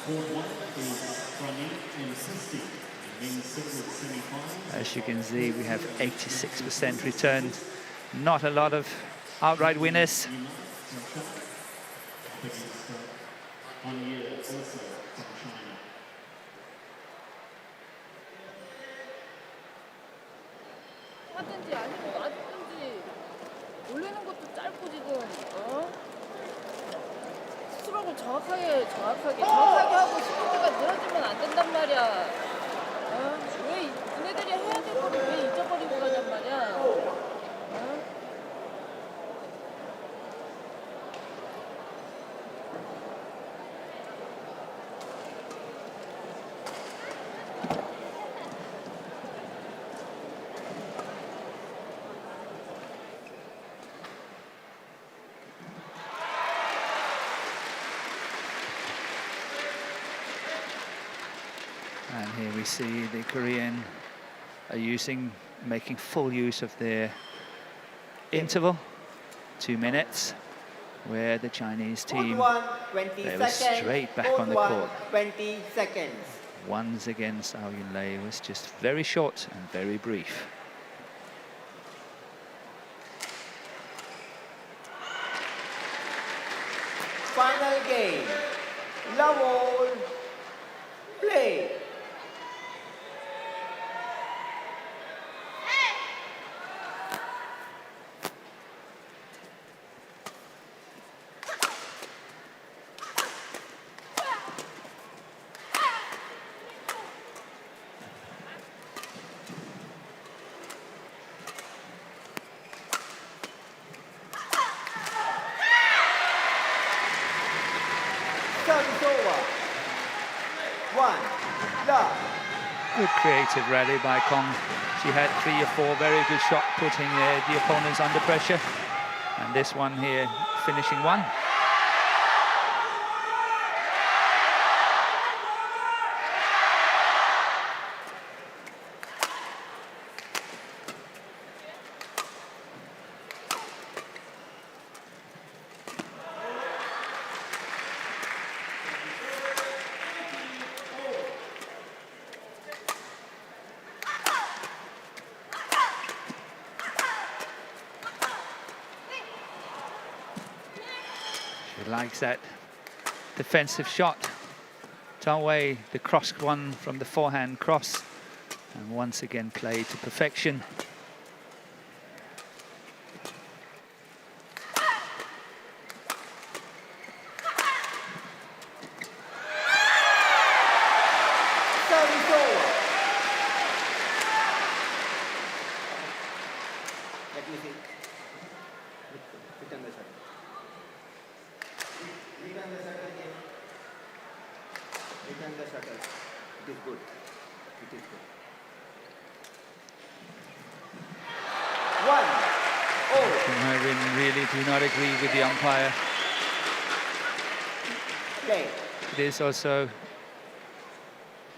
court 1 is Prani and Sisti. Men's singles semi-final. As you can see, we have 86% return. Not a lot of outright winners. One year also from China. 하든지 아니면 놔두든지 올리는 것도 짧고 지금 스트로크를 정확하게 하고 스피드가 늘어지면 안 된단 말이야. 왜 얘네들이 해야 될 거를 왜 잊어버리고 가냔 말이야. And here we see the Korean are making full use of their interval, 2 minutes, where the Chinese team, they were straight back on the court. 20 seconds. Ones against Ao Yunlei was just very short and very brief. Final game. Love all. Play. Service over. 1 love. Good creative rally by Kong. She had 3 or 4 very good shots, putting the opponents under pressure. And this one here, finishing 1. She likes that defensive shot. Tong Wei, the cross one from the forehand cross. And once again played to perfection. Service over. Let me see. Return the shuttle. Return the shuttle again. Return the shuttle. It is good. It is good. 1. Oh. Kim Hye-rin really do not agree with the umpire. Play. It is also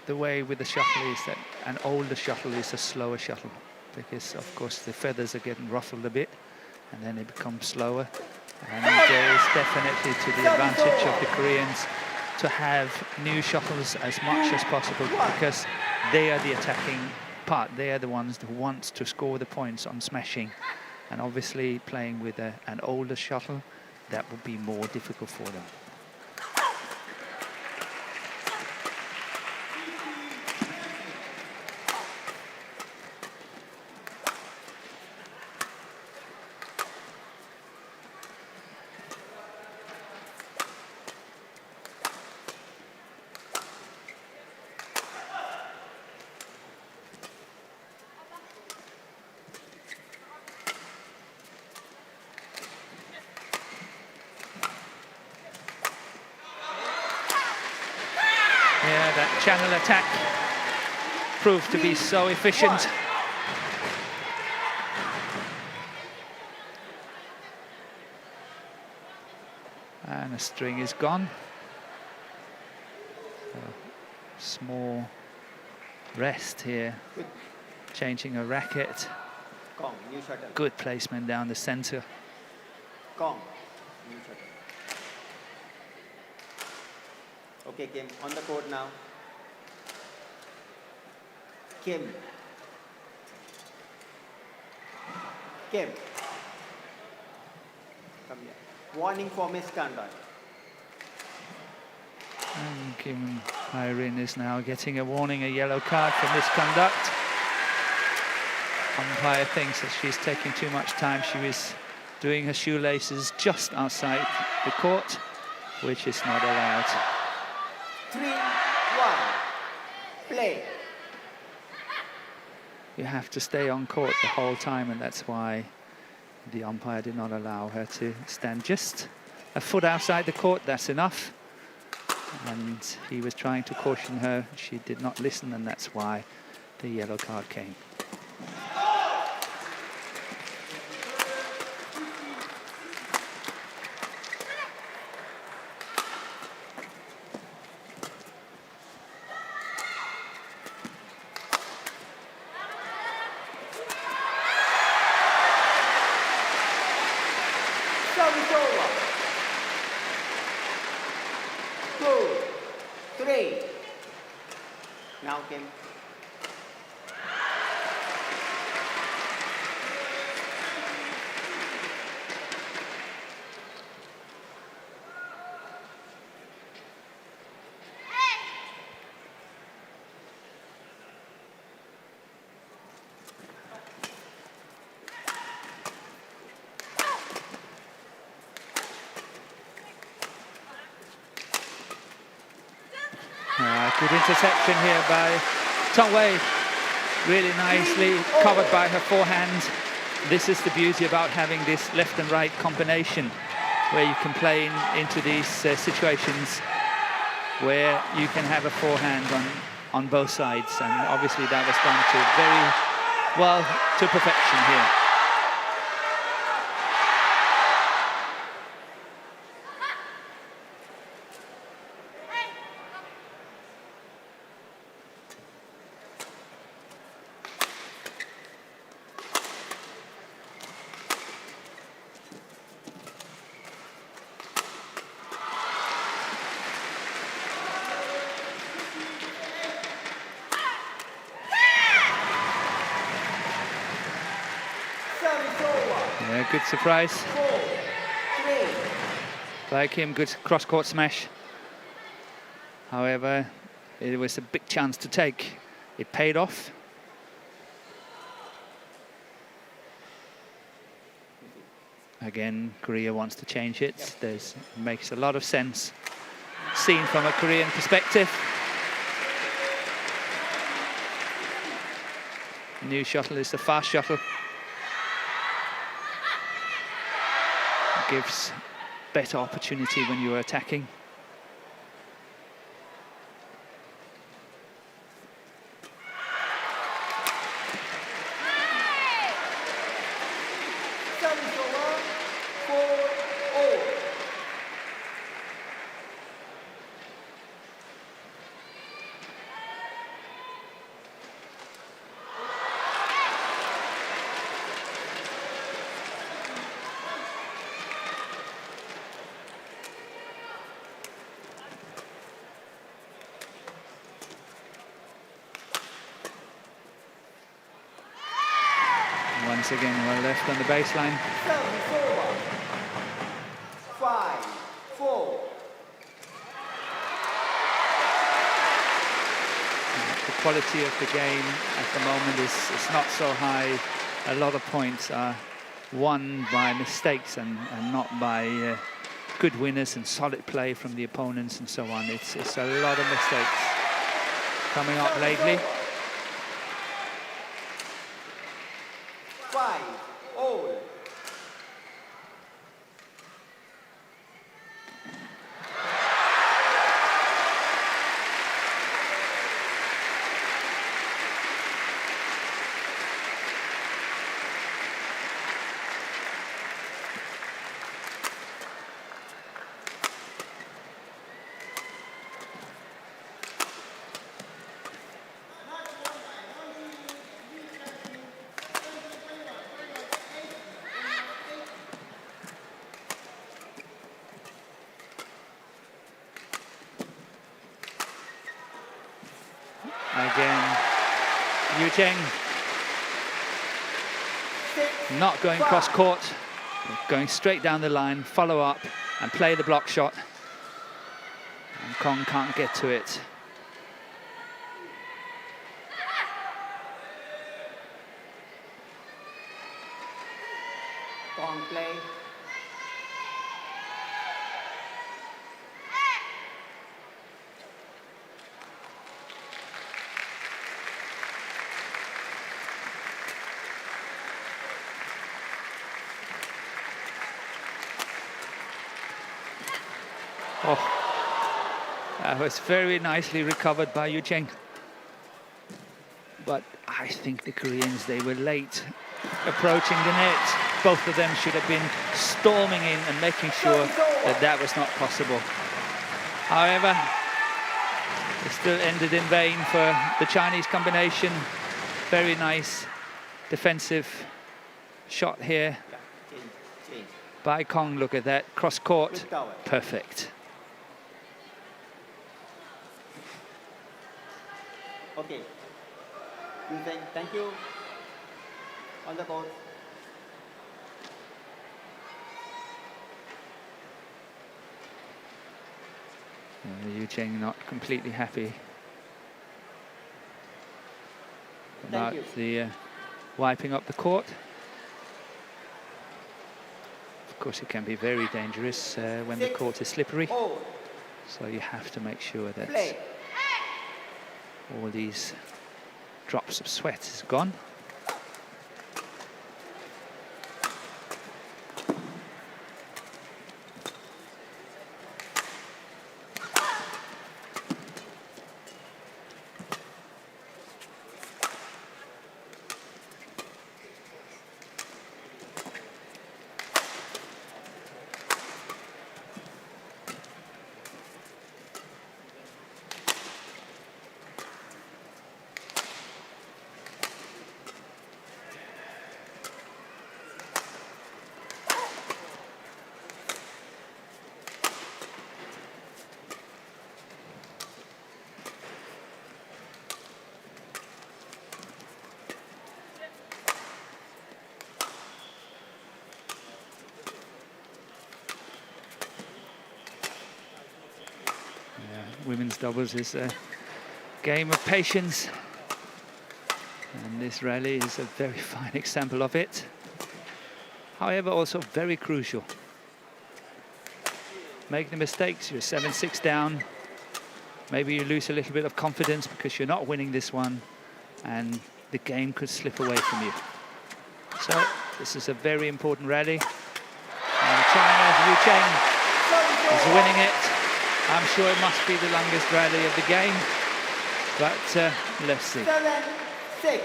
the way with the shuttle is that an older shuttle is a slower shuttle, because of course the feathers are getting ruffled a bit and then it becomes slower. And there is definitely to the advantage of the Koreans to have new shuttles as much as possible, because they are the attacking part. They are the ones who want to score the points on smashing. And obviously playing with an older shuttle, that would be more difficult for them. Yeah, that channel attack proved to be so efficient. And the string is gone. So, small rest here. Changing a racket. Kong, new shuttle. Good placement down the center. Kong, new shuttle. Okay, Kim, on the court now. Kim. Kim. Come here. Warning for misconduct. And Kim Hye-rin is now getting a warning, a yellow card for misconduct. Umpire thinks that she's taking too much time. She was doing her shoelaces just outside the court, which is not allowed. 3-1. Play. You have to stay on court the whole time, and that's why the umpire did not allow her to stand just a foot outside the court. That's enough. And he was trying to caution her. She did not listen, and that's why the yellow card came. Service over. 2, 3. Now, Kim. Good interception here by Tong Wei. Really nicely covered by her forehand. This is the beauty about having this left and right combination, where you can play into these situations where you can have a forehand on both sides. And obviously that was done to very well, to perfection here. Yeah, good surprise. 4, 3. By Kim, good cross-court smash. However, it was a big chance to take. It paid off. Again, Korea wants to change it. It makes a lot of sense, seen from a Korean perspective. The new shuttle is the fast shuttle. Gives better opportunity when you are attacking. once again, well left on the baseline. Service over. 5-4. The quality of the game at the moment is not so high. A lot of points are won by mistakes and not by good winners and solid play from the opponents and so on. It's a lot of mistakes coming up lately. 5-all. Again, Yu Cheng not going cross court, going straight down the line, follow up and play the block shot. And Kong can't get to it. Kong play. Oh, that was very nicely recovered by Yu Cheng. But I think the Koreans, they were late approaching the net. Both of them should have been storming in and making sure that that was not possible. However, it still ended in vain for the Chinese combination. Very nice defensive shot here by Kong. Look at that, cross court, perfect. Okay. You think, thank you. On the court. Yu Cheng not completely happy about the wiping up the court. Of course, it can be very dangerous when the court is slippery. So you have to make sure that all these drops of sweat is gone. Women's doubles is a game of patience, and this rally is a very fine example of it. However, also very crucial. Make the mistakes, you're 7-6 down. Maybe you lose a little bit of confidence because you're not winning this one, and the game could slip away from you. So this is a very important rally, and China's Yu Cheng is winning it. I'm sure it must be the longest rally of the game, but let's see. 7-6.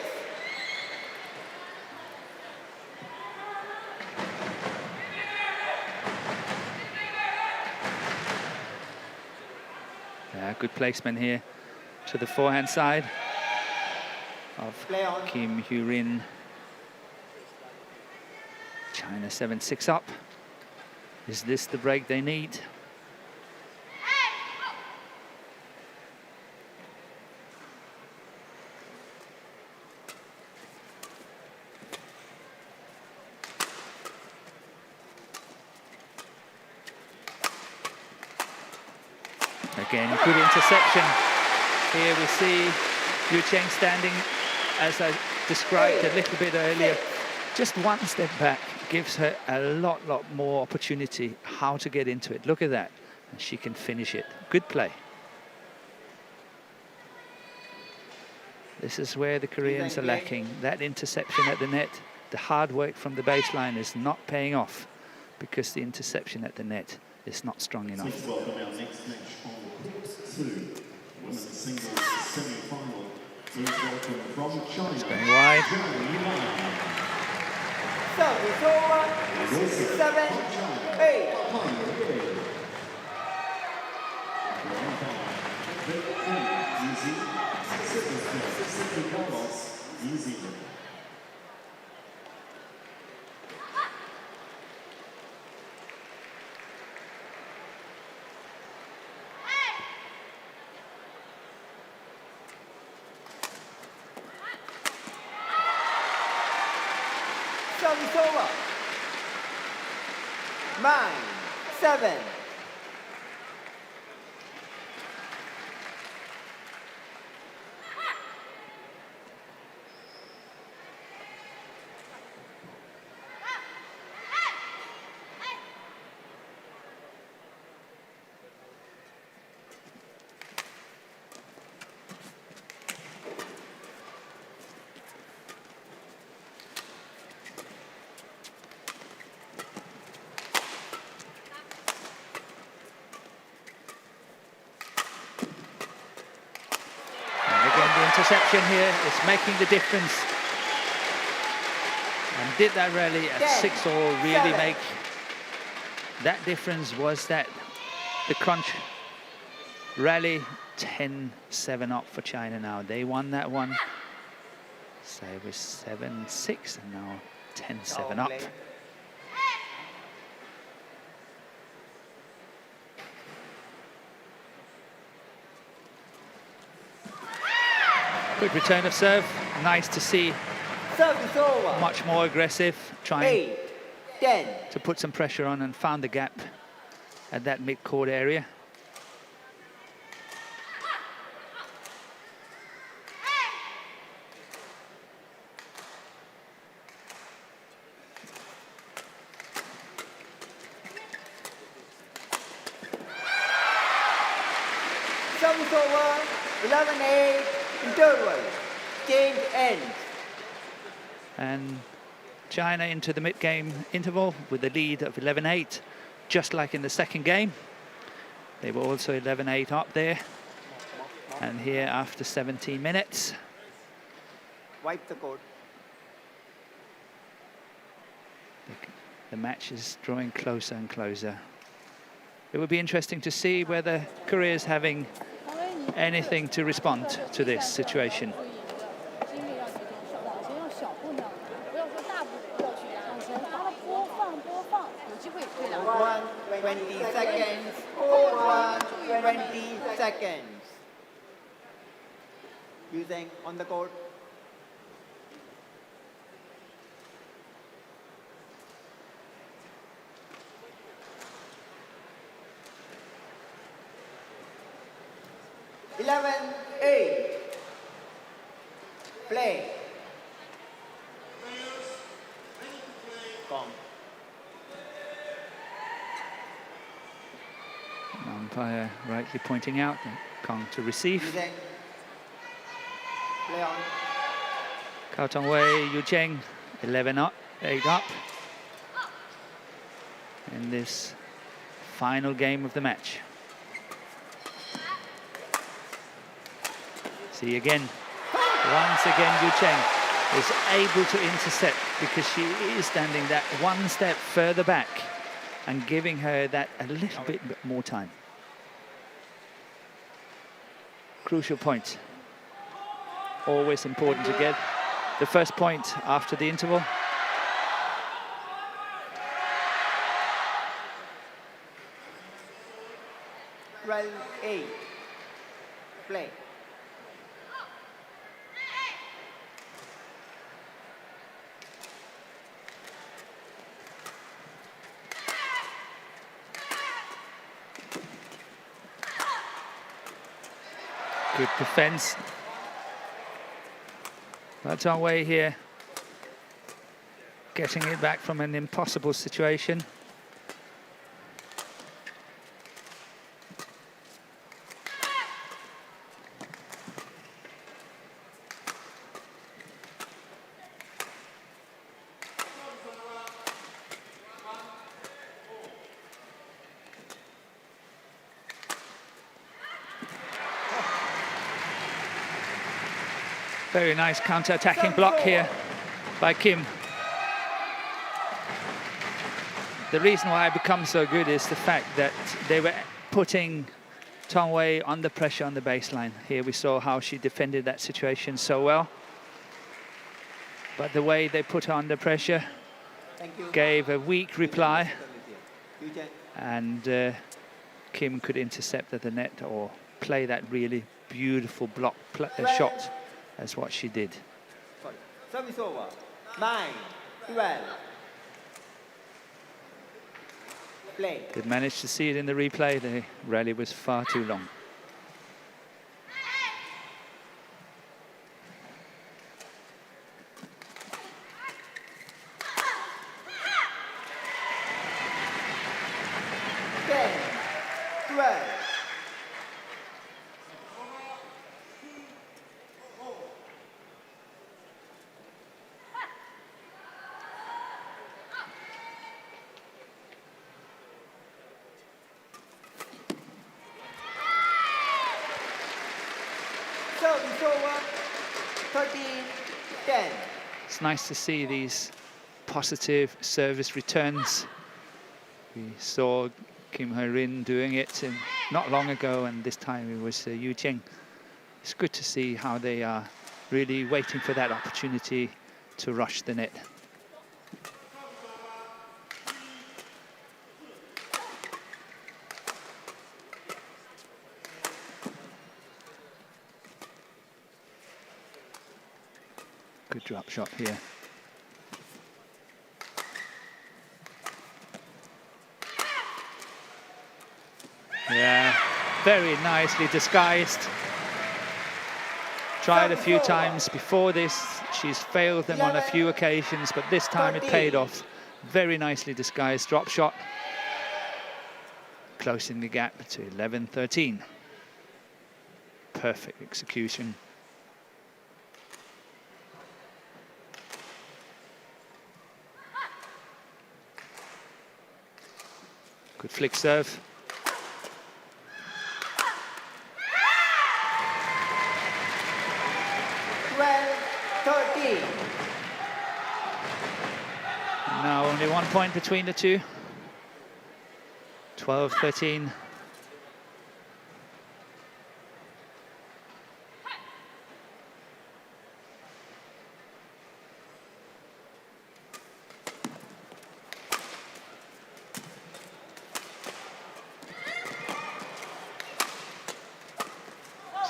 Good placement here to the forehand side of Kim Hyu-rin. China 7-6 up. Is this the break they need? Again, good interception. Here we see Yu Cheng standing, as I described a little bit earlier, just one step back, gives her a lot more opportunity how to get into it. Look at that. And she can finish it. Good play. This is where the Koreans are lacking. That interception at the net, the hard work from the baseline is not paying off because the interception at the net is not strong enough. Please welcome our next match on court 2, women's singles semi-final. Please welcome from China. It's going wide. Service over. 7, 8. New Zealand. Service over. 9, 7. Interception here is making the difference. And did that rally at 6-all really make that difference? Was that the crunch rally? 10-7 up for China now. They won that one. So it was 7-6 and now 10-7 up. Good return of serve. Nice to see. Service over. Much more aggressive, trying 8, 10. to put some pressure on, and found the gap at that mid-court area. Service over. 11-8. Interval. Game ends. And China into the mid-game interval with a lead of 11-8, just like in the second game. They were also 11-8 up there. And here after 17 minutes. Wipe the court. The match is drawing closer and closer. It would be interesting to see whether Korea is having anything to respond to this situation. 20 seconds. 20 seconds. Using on the court. Play. Come. Umpire rightly pointing out that Kong to receive. Using. Play on. Cao Tongwei, Yu Cheng, 11 up, 8 up. In this final game of the match. See again. Once again, Yu Cheng is able to intercept because she is standing that one step further back and giving her that a little bit more time. Crucial point. Always important to get the first point after the interval. Well, 8. Play. Good defense. But Tong Wei here, getting it back from an impossible situation. Very nice counter-attacking block here by Kim. The reason why it becomes so good is the fact that they were putting Tong Wei under pressure on the baseline. Here we saw how she defended that situation so well. But the way they put her under pressure gave a weak reply. And Kim could intercept at the net or play that really beautiful block shot. That's what she did. Service over. 9-12. Play. Did manage to see it in the replay. The rally was far too long. It's nice to see these positive service returns. We saw Kim Ho-rin doing it not long ago, and this time it was Yu Jing. It's good to see how they are really waiting for that opportunity to rush the net. Good drop shot here. Yeah, very nicely disguised. Tried a few times before this. She's failed them on a few occasions, but this time it paid off. Very nicely disguised drop shot. Closing the gap to 11-13. Perfect execution. Good flick serve. Now only 1 point between the two. 12-13.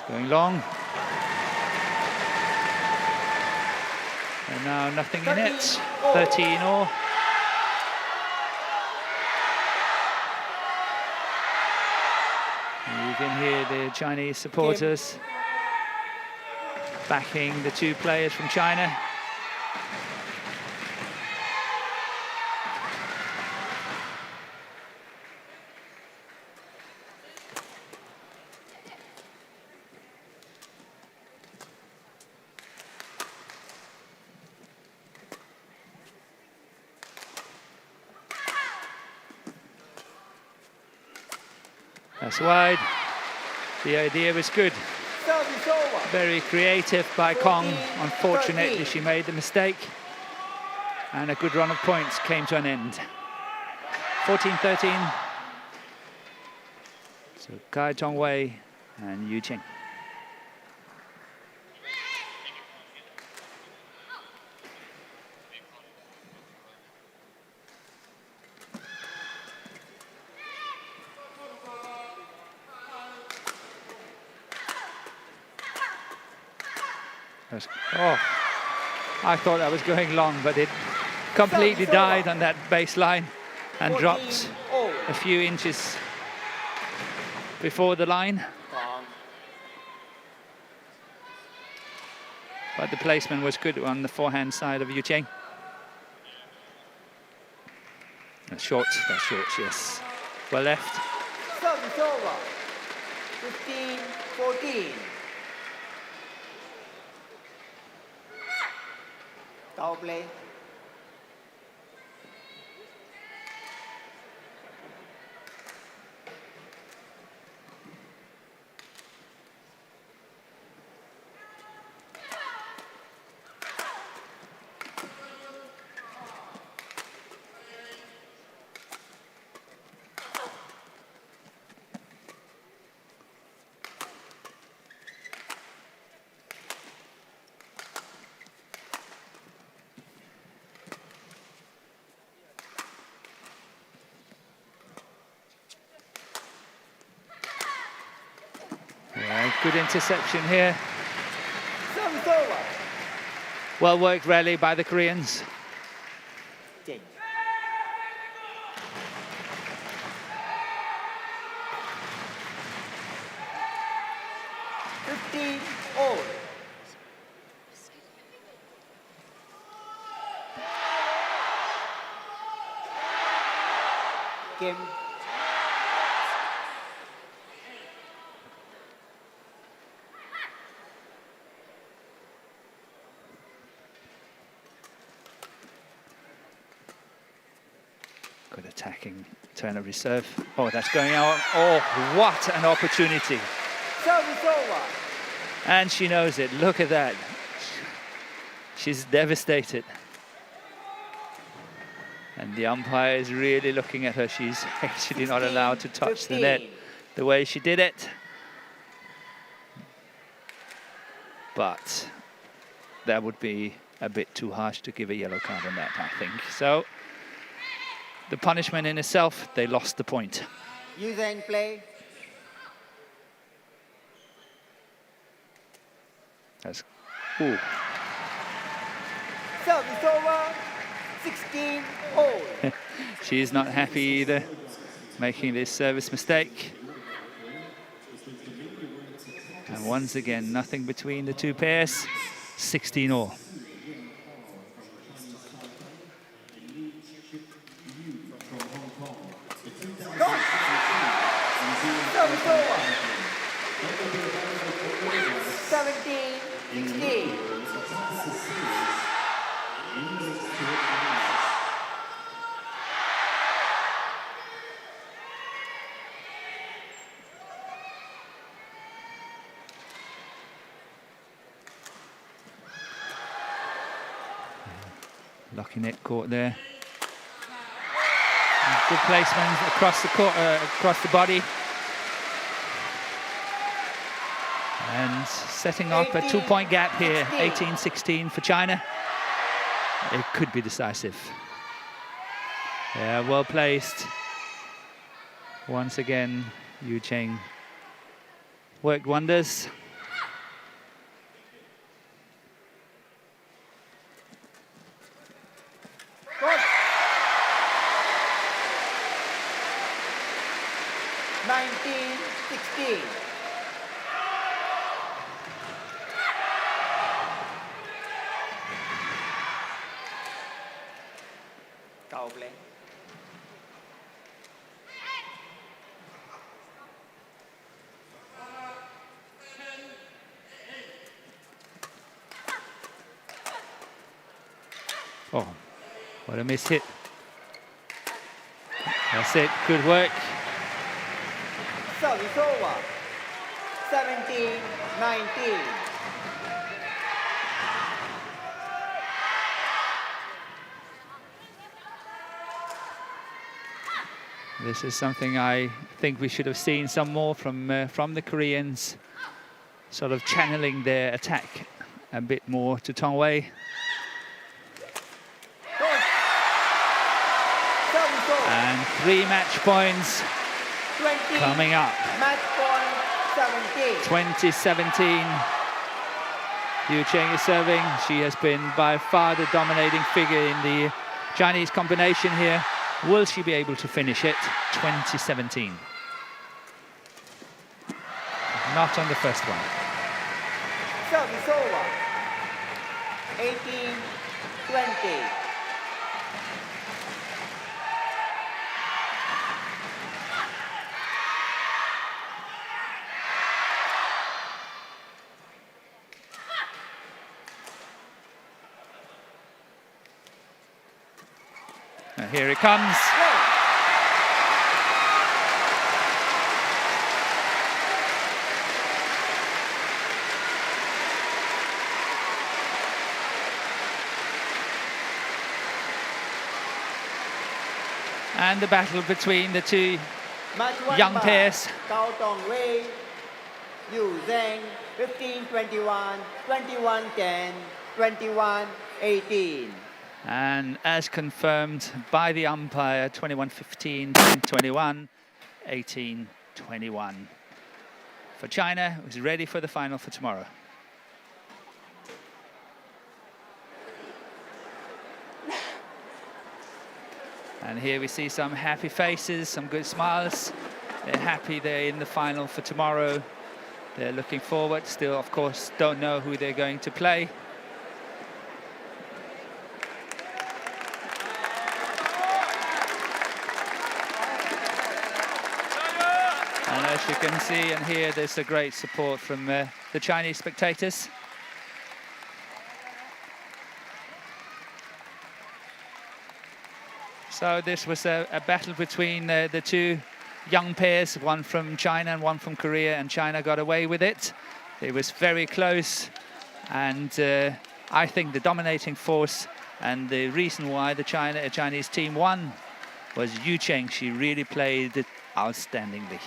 Going long. And now nothing in it. 13 all. You can hear the Chinese supporters backing the two players from China. That's wide. The idea was good. Very creative by Kong. Unfortunately, she made the mistake. And a good run of points came to an end. 14-13. So Kai Tong Wei and Yu Jing. Oh, I thought I was going long, but it completely died on that baseline and dropped a few inches before the line. But the placement was good on the forehand side of Yu Cheng. That's short, yes. Well left. Service over. 15-14. Power play. Yeah, good interception here. Service over. Well worked rally by the Koreans. Change. All. Game. Good attacking turn of reserve. Oh, that's going out. Oh, what an opportunity. Service over. And she knows it. Look at that. She's devastated. And the umpire is really looking at her. She's actually not allowed to touch the net the way she did it. But that would be a bit too harsh to give a yellow card on that, I think. So the punishment in itself, they lost the point. Use and play. That's, ooh. Service over. 16 all. She's not happy either, making this service mistake. And once again, nothing between the two pairs. 16 all. Service over. 17-16. Lucky net caught there. Good placement across the court, across the body. And setting up a 2-point gap here, 18-16 for China. It could be decisive. Yeah, well placed. Once again, Yu Cheng worked wonders. Good. 19-16. Power play. Oh, what a miss hit. That's it, good work. Service over. 17-19. This is something I think we should have seen some more from the Koreans, sort of channeling their attack a bit more to Tong Wei. And 3 match points 20 coming up. Match point 17. 2017. Yu Cheng is serving. She has been by far the dominating figure in the Chinese combination here. Will she be able to finish it? 2017. Not on the first one. Service over. 18-20. And here it comes. And the battle between the two young pairs. Cao Tong Wei, Yu Zheng, 15-21, 21-10, 21-18. And as confirmed by the umpire, 21-15, 10-21, 18-21. For China, who's ready for the final for tomorrow. And here we see some happy faces, some good smiles. They're happy they're in the final for tomorrow. They're looking forward. Still, of course, don't know who they're going to play. And as you can see and hear, there's a great support from the Chinese spectators. So this was a battle between the two young pairs, one from China and one from Korea, and China got away with it. It was very close, and I think the dominating force and the reason why the Chinese team won was Yu Cheng. She really played it outstandingly.